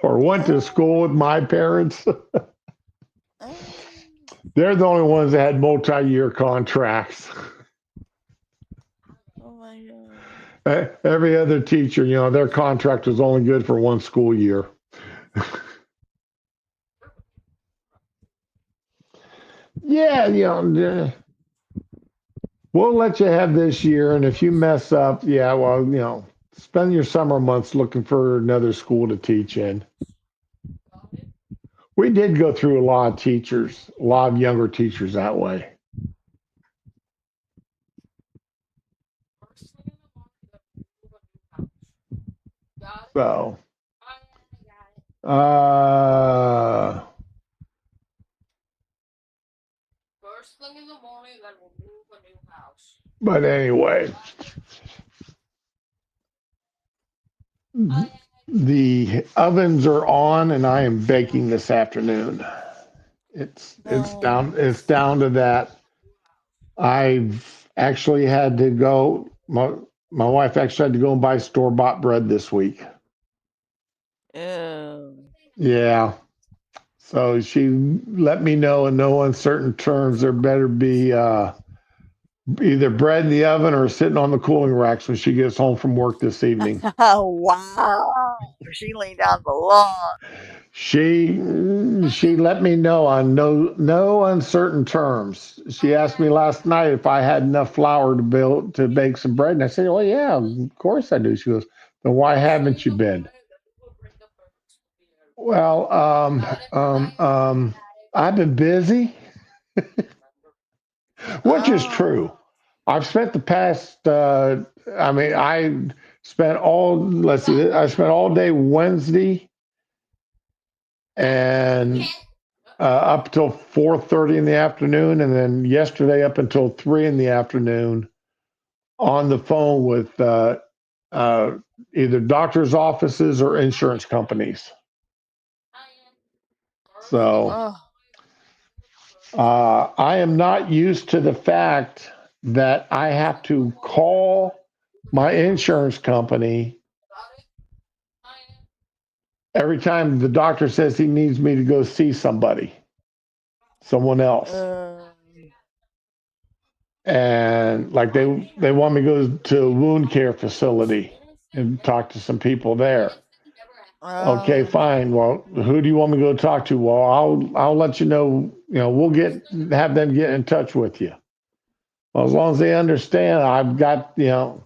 or went to school with my parents, they're the only ones that had multi-year contracts. Oh my God. Every other teacher, their contract was only good for 1 school year. Yeah, we'll let you have this year, and if you mess up, spend your summer months looking for another school to teach in. We did go through a lot of younger teachers that way. So, First thing in the morning, then we'll move a new house. But anyway, the ovens are on, and I am baking this afternoon. It's down to that I've actually had to go. My wife actually had to go and buy store bought bread this week. Oh. Yeah. So she let me know in no uncertain terms there better be either bread in the oven or sitting on the cooling racks when she gets home from work this evening. Oh, wow. She laid down the law. She let me know on no uncertain terms. She asked me last night if I had enough flour to bake some bread, and I said, "Well, yeah, of course I do." She goes, "Then why haven't you been?" Well, I've been busy, which is true. Oh. I've spent the past. I spent all. Let's see. I spent all day Wednesday and up till 4:30 in the afternoon, and then yesterday up until 3 in the afternoon on the phone with uh, either doctors' offices or insurance companies. So Oh. I am not used to the fact that I have to call my insurance company every time the doctor says he needs me to go see someone else. And like they want me to go to a wound care facility and talk to some people there. Okay, fine. Well, who do you want me to go talk to? Well, I'll let you know. We'll have them get in touch with you. Well, as long as they understand, I've got to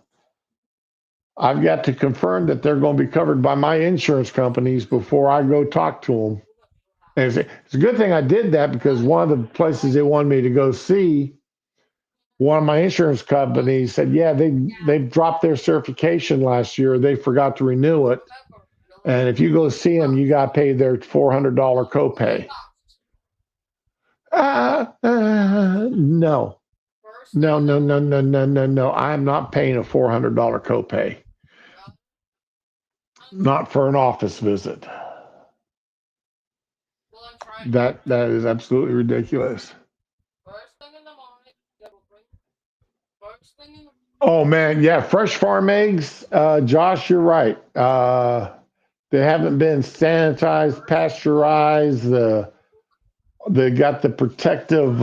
confirm that they're going to be covered by my insurance companies before I go talk to them. And it's a good thing I did that, because one of the places they wanted me to go see, one of my insurance companies said, yeah, they dropped their certification last year. They forgot to renew it. And if you go see them, you got to pay their $400 copay. No. No. I'm not paying a $400 copay. Not for an office visit. That is absolutely ridiculous. Oh man, yeah, fresh farm eggs. Josh, you're right. They haven't been sanitized, pasteurized. They got the protective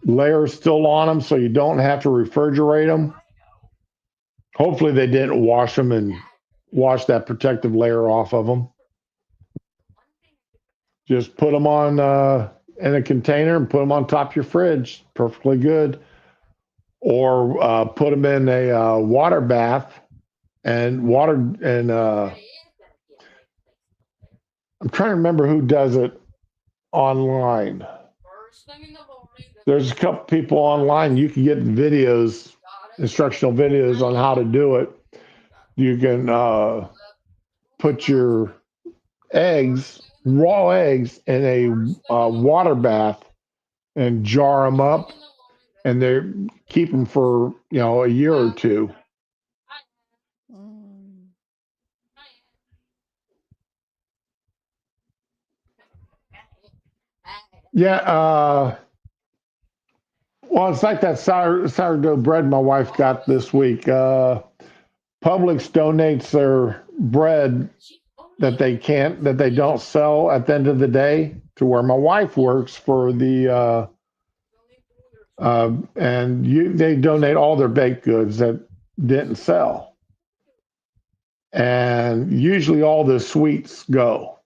layer still on them, so you don't have to refrigerate them. Hopefully, they didn't wash them and wash that protective layer off of them. Just put them on in a container and put them on top of your fridge. Perfectly good. Or put them in a water bath and water. And I'm trying to remember who does it online. There's a couple people online. You can get videos, instructional videos on how to do it. You can put your raw eggs, in a water bath and jar them up, and they keep them for a year or two. Yeah. Well, it's like that sourdough bread my wife got this week. Publix donates their bread that they don't sell at the end of the day to where my wife works for the they donate all their baked goods that didn't sell, and usually all the sweets go,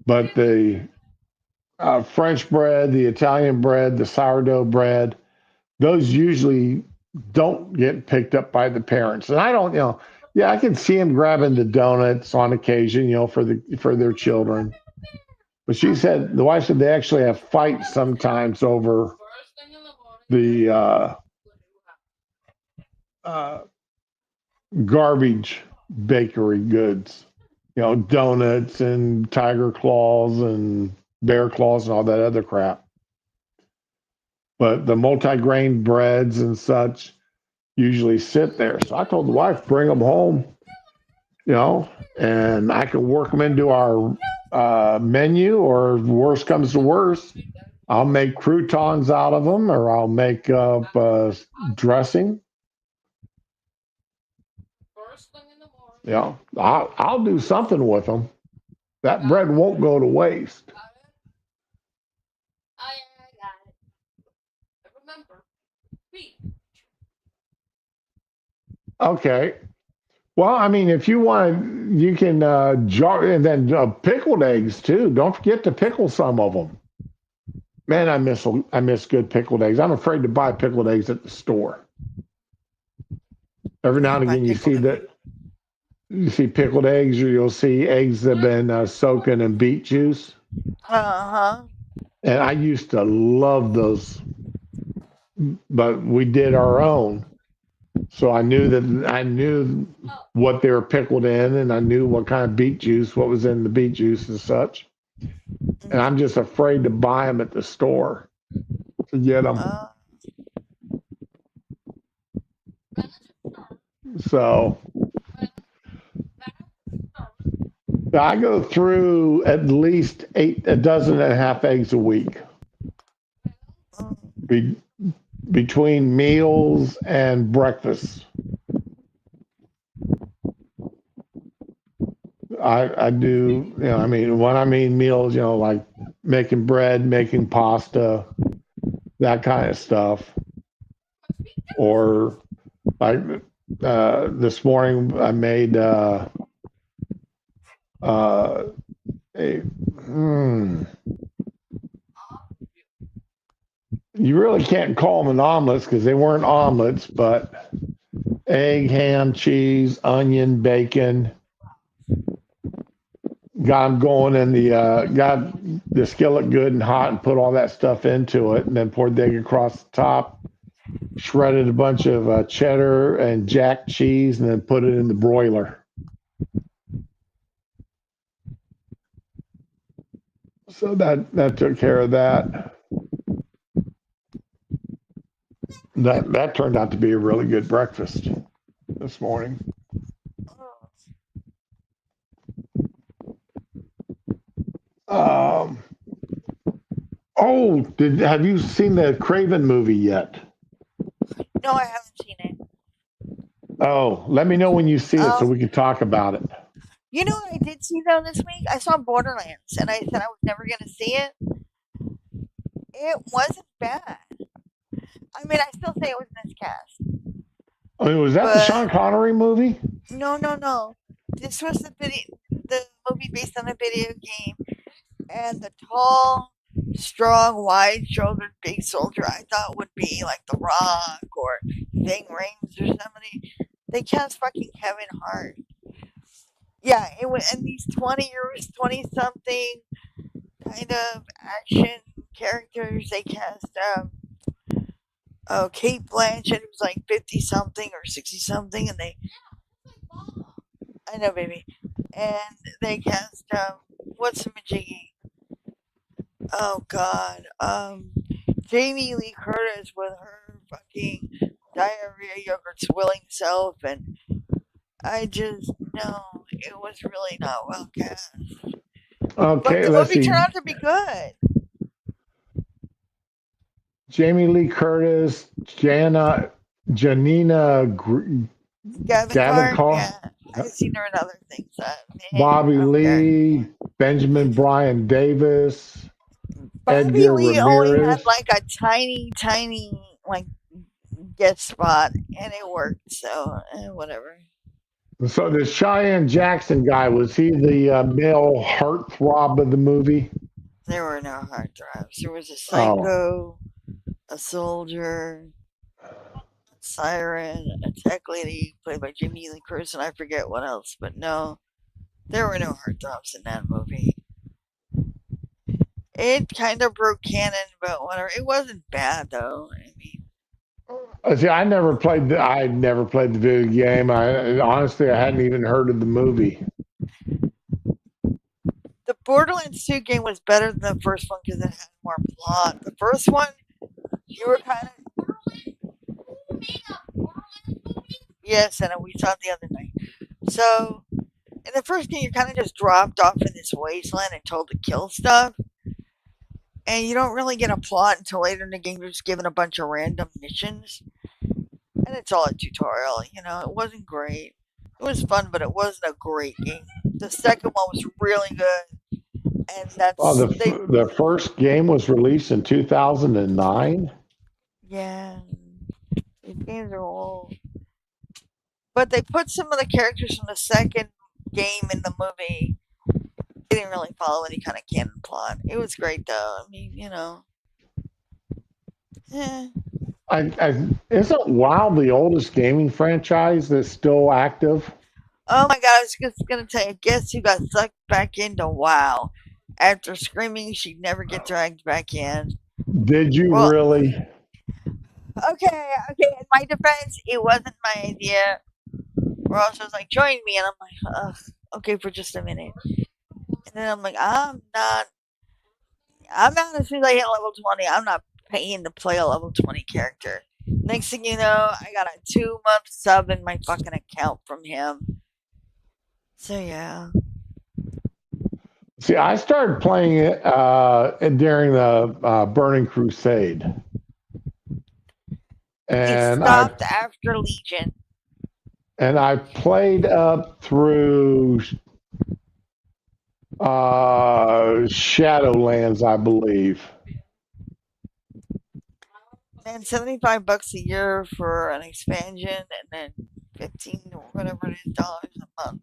but the French bread, the Italian bread, the sourdough bread, those usually don't get picked up by the parents. And I don't, I can see them grabbing the donuts on occasion, for their children. But the wife said they actually have fights sometimes over the garbage bakery goods, donuts and tiger claws and bear claws and all that other crap. But the multi-grain breads and such usually sit there. So I told the wife, bring them home, and I can work them into our menu, or worst comes to worst, I'll make croutons out of them, or I'll make up dressing. First thing in the morning. Yeah, I'll do something with them. That bread won't go to waste. Got it? I got it. Remember, beef. Okay. Well, I mean, if you want, you can jar and then pickled eggs too. Don't forget to pickle some of them. Man, I miss good pickled eggs. I'm afraid to buy pickled eggs at the store. Every now and again, you see pickled eggs, or you'll see eggs that have been soaking in beet juice. Uh-huh. And I used to love those, but we did our own. So I knew what they were pickled in, and I knew what kind of beet juice, what was in the beet juice and such. And I'm just afraid to buy them at the store to get them. So I go through at least 12 and a half eggs a week between meals and breakfast. I do, I mean, when I mean meals, like making bread, making pasta, that kind of stuff. Or like this morning, I made you really can't call them an omelets because they weren't omelets, but egg, ham, cheese, onion, bacon. Got them going in got the skillet good and hot and put all that stuff into it, and then poured the egg across the top, shredded a bunch of cheddar and jack cheese, and then put it in the broiler. So that took care of that. That turned out to be a really good breakfast this morning. Have you seen the Craven movie yet? No, I haven't seen it. Oh, let me know when you see it so we can talk about it. You know what I did see though this week? I saw Borderlands, and I said I was never going to see it. It wasn't bad. I mean, I still say it was miscast. I mean, was that the Sean Connery movie? No. This was the movie based on a video game, and the tall, strong, wide-shouldered, big soldier I thought would be like The Rock or Ving Rhames or somebody. They cast fucking Kevin Hart. Yeah, it was, and these 20-something kind of action characters. They cast Kate Blanchett, who's like 50-something or 60-something, and I know, baby, and they cast what's the majiggy? Oh God, Jamie Lee Curtis with her fucking diarrhea yogurt swilling self, and I just no, it was really not well cast. Okay, but the movie turned out to be good. Jamie Lee Curtis, Janina Gavin Carr. Yeah, I've seen her in other things. Bobby Lee, Benjamin Brian Davis, Bobby Edgar Lee Ramirez. only had like a tiny like guest spot, and it worked. So whatever. So the Cheyenne Jackson guy, was he the male heartthrob of the movie? There were no heartthrobs. There was a psycho, a soldier, a siren, a tech lady played by Jamie Lee Curtis, and I forget what else. But no, there were no heartthrobs in that movie. It kind of broke canon, but whatever. It wasn't bad though. I mean, see, I never played the video game. Honestly, I hadn't even heard of the movie. The Borderlands 2 game was better than the first one because it had more plot. The first one, you were kind of... Yes, and we saw it the other night. So, in the first game, you're kind of just dropped off in this wasteland and told to kill stuff. and you don't really get a plot until later in the game. You're just given a bunch of random missions, and it's all a tutorial. It wasn't great. It was fun, but it wasn't a great game. The second one was really good, and Oh, that's they. the first game was released in 2009. Yeah, these games are old, but they put some of the characters from the second game in the movie. They didn't really follow any kind of canon plot. It was great though. I mean, eh. Isn't WoW the oldest gaming franchise that's still active? Oh my god, I was just gonna tell you, guess who got sucked back into WoW after screaming she'd never get dragged back in? Did you Well, really? okay, in my defense, it wasn't my idea. Ross was like, join me, and I'm like, ugh, okay, for just a minute. And then I'm like, I'm not, as soon as I hit level 20, I'm not paying to play a level 20 character. Next thing you know, I got a 2-month sub in my fucking account from him. So yeah. See, I started playing it during the Burning Crusade. And It stopped after Legion. And I played up through Shadowlands, I believe. And $75 a year for an expansion, and then 15 or whatever it is dollars a month.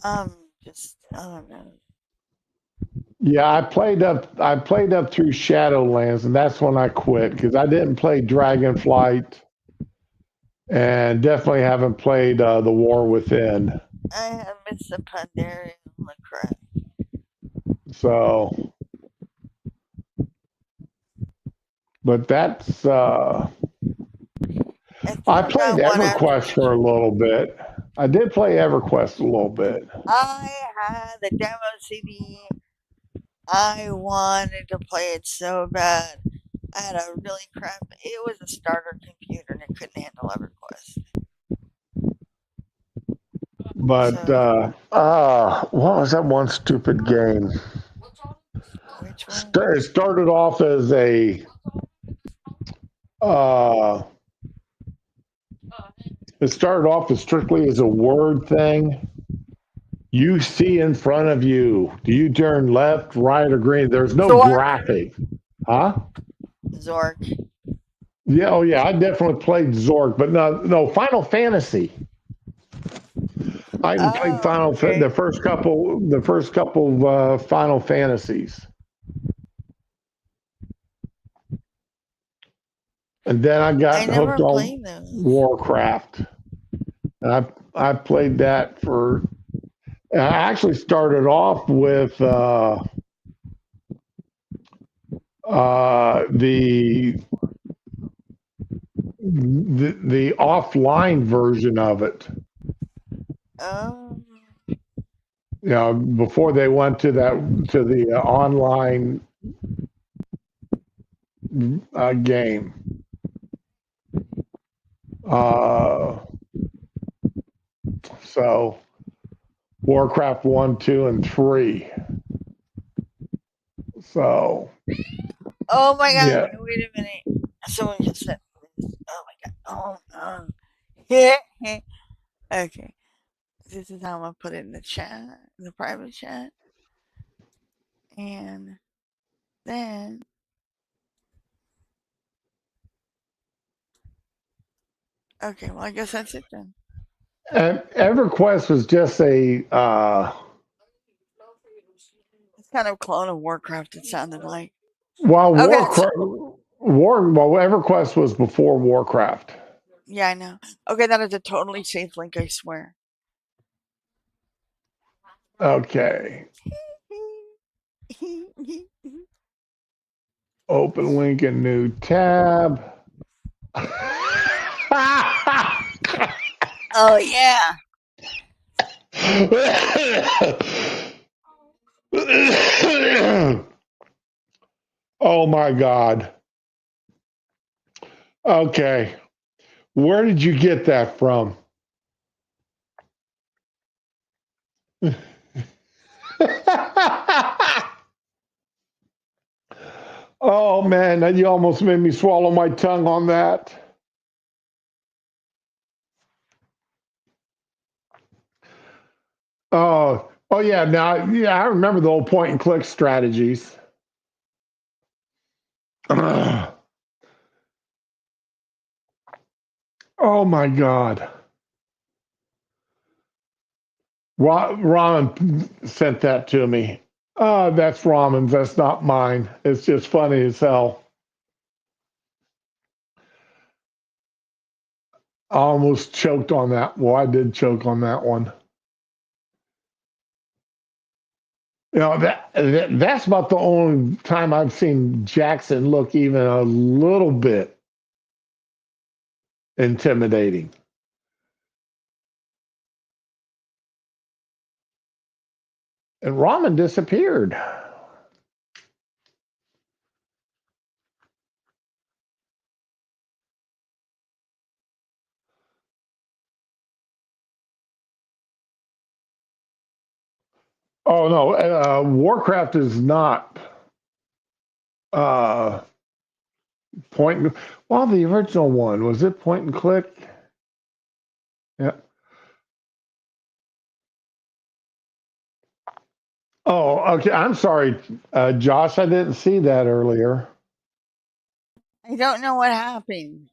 I don't know. Yeah, I played up through Shadowlands, and that's when I quit because I didn't play Dragonflight, and definitely haven't played The War Within. I have missed the Pandaria and the crap. So, but that's I played EverQuest for a little bit. I did play EverQuest a little bit. I had the demo CD. I wanted to play it so bad. I had a really crap. It was a starter computer and it couldn't handle EverQuest. But what was that one stupid game? Which one? It started off as a it started off as strictly as a word thing. You see in front of you. Do you turn left, right, or green? There's no Zork. graphic. Huh? Zork. Yeah, oh yeah, I definitely played Zork, but no Final Fantasy. I even played the first couple Final Fantasies. And then I got hooked on Warcraft. And I played that for. I actually started off with the offline version of it. Before they went to the online game. So Warcraft 1, 2, and 3. So. Oh my god! Yeah. Wait a minute. Someone just said. Oh my god! Oh no. Okay. This is how I'm gonna put it in the chat, in the private chat, and then. Okay, well, I guess that's it then. EverQuest was just a. It's kind of a clone of Warcraft. It sounded like. Well, EverQuest was before Warcraft. Yeah, I know. Okay, that is a totally safe link. I swear. Okay. Open link in new tab. Oh yeah. Oh my God. Okay. Where did you get that from? Oh man, you almost made me swallow my tongue on that. Oh yeah. Now, yeah, I remember the old point and click strategies. Oh my God. Ramen sent that to me. Oh, that's ramen's. That's not mine. It's just funny as hell. I almost choked on that. Well, I did choke on that one. You know, that's about the only time I've seen Jackson look even a little bit intimidating. And ramen disappeared. Oh no, Warcraft is not uh, point. Well, the original one was it point and click? Yeah. Oh, okay. I'm sorry, Josh. I didn't see that earlier. I don't know what happened.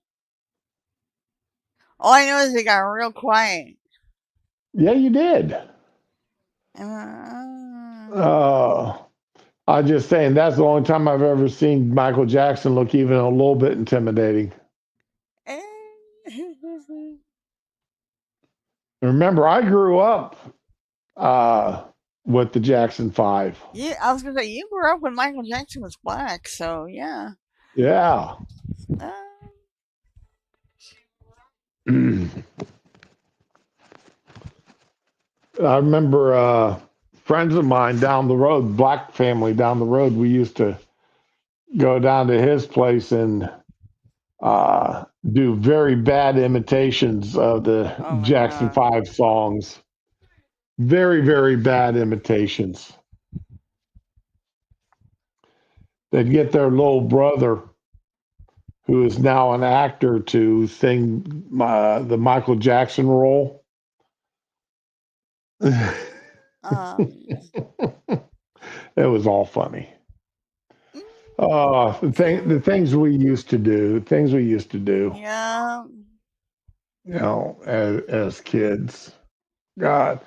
All I know is it got real quiet. Yeah, you did. I'm just saying that's the only time I've ever seen Michael Jackson look even a little bit intimidating. Remember, I grew up with the Jackson 5. Yeah, I was gonna say you grew up when Michael Jackson was black, so yeah. Yeah. I remember friends of mine down the road, black family down the road, we used to go down to his place and do very bad imitations of the Jackson 5 songs. Very, very bad imitations. They'd get their little brother, who is now an actor, to sing the Michael Jackson role. It was all funny. The things we used to do. Yeah. You know, as kids. God.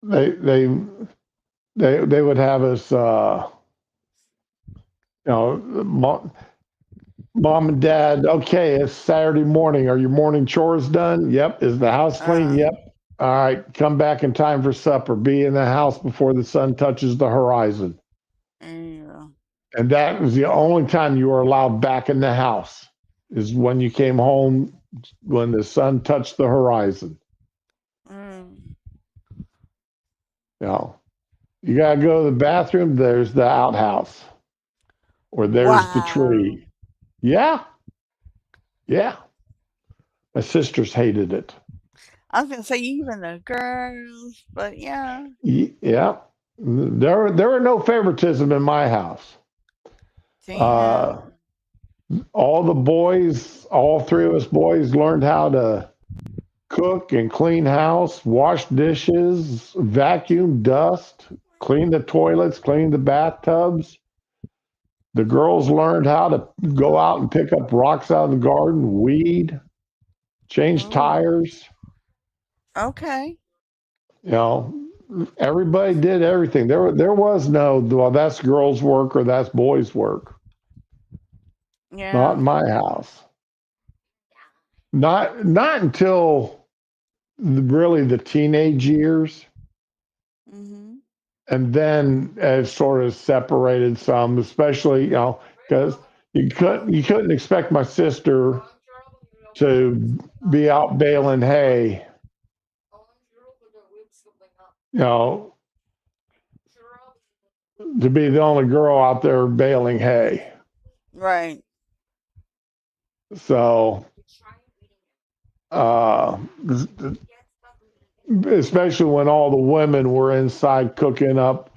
They would have us you know, mom and dad, okay, it's Saturday morning. Are your morning chores done? Yep. Is the house clean? Yep. All right, come back in time for supper. Be in the house before the sun touches the horizon. Yeah. And that was the only time you were allowed back in the house, is when you came home when the sun touched the horizon. You know, you got to go to the bathroom, there's the outhouse, or there's the tree. Yeah. Yeah. My sisters hated it. I was gonna say even the girls, but yeah. Yeah. There were no favoritism in my house. All the boys, all three of us boys, learned how to cook and clean house, wash dishes, vacuum, dust, clean the toilets, clean the bathtubs. The girls learned how to go out and pick up rocks out of the garden, weed, change tires. Okay. You know, everybody did everything. There was no, well, that's girls' work or that's boys' work. Yeah. Not in my house. Not until really the teenage years. And then it sort of separated some, especially, you know, because you couldn't expect my sister to be out baling hay, you know, to be the only girl out there baling hay. Right. So, especially when all the women were inside cooking up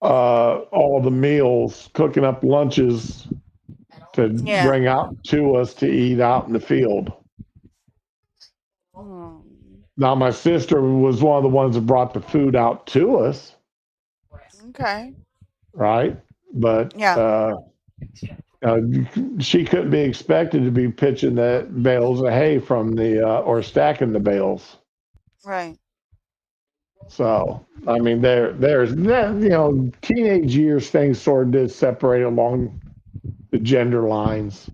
all the meals, cooking up lunches to Yeah. bring out to us to eat out in the field. Hmm. Now, my sister was one of the ones that brought the food out to us, Okay. right? But Yeah. she couldn't be expected to be pitching the bales of hay from the or stacking the bales. Right. So, I mean, there's that, teenage years things sort of did separate along the gender lines,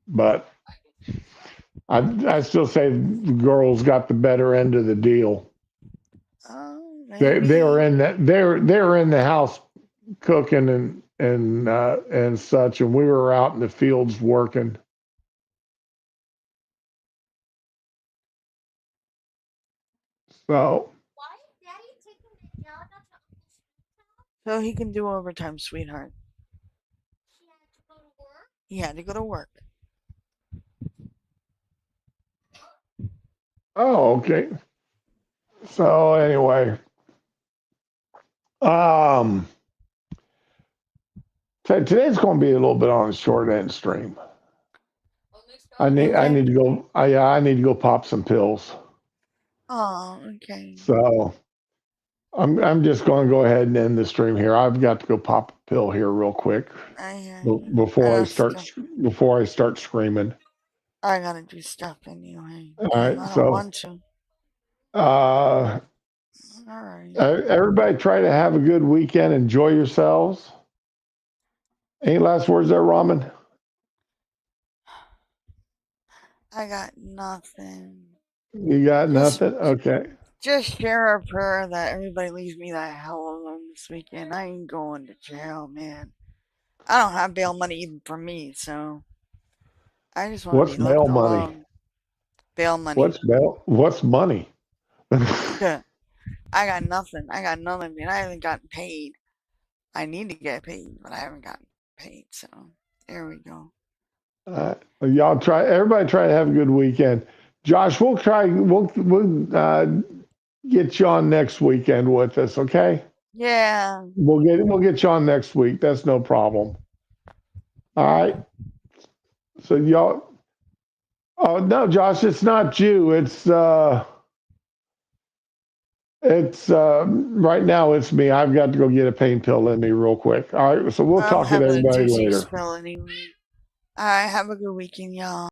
but I still say the girls got the better end of the deal. They were Maybe. in that they were in the house cooking and such, and we were out in the fields working. So So he can do overtime, sweetheart. He had to go to work. oh, okay. So anyway, today's going to be a little bit on the short end stream. I need to go. I need to go pop some pills. Oh, okay. So I'm just going to go ahead and end the stream here. I've got to go pop a pill here real quick before I start screaming. I gotta do stuff anyway. All right, I don't so want to. all right. Everybody try to have a good weekend. Enjoy yourselves. Any last words there, Ramen? I got nothing. You got nothing? Okay. Just share a prayer that everybody leaves me the hell alone this weekend. I ain't going to jail, man. I don't have bail money even for me, so I just want to be left bail money? alone. Bail money. What's money? I got nothing. I mean, I haven't gotten paid. I need to get paid, but I haven't gotten paid. So there we go. Everybody try to have a good weekend. Josh, we'll get you on next weekend with us, okay? Yeah. We'll get you on next week. That's no problem. All right. So y'all. Oh no, Josh, it's not you. It's right now it's me. I've got to go get a pain pill in me real quick. All right. So we'll talk to everybody later. Anyway. All right. Have a good weekend, y'all.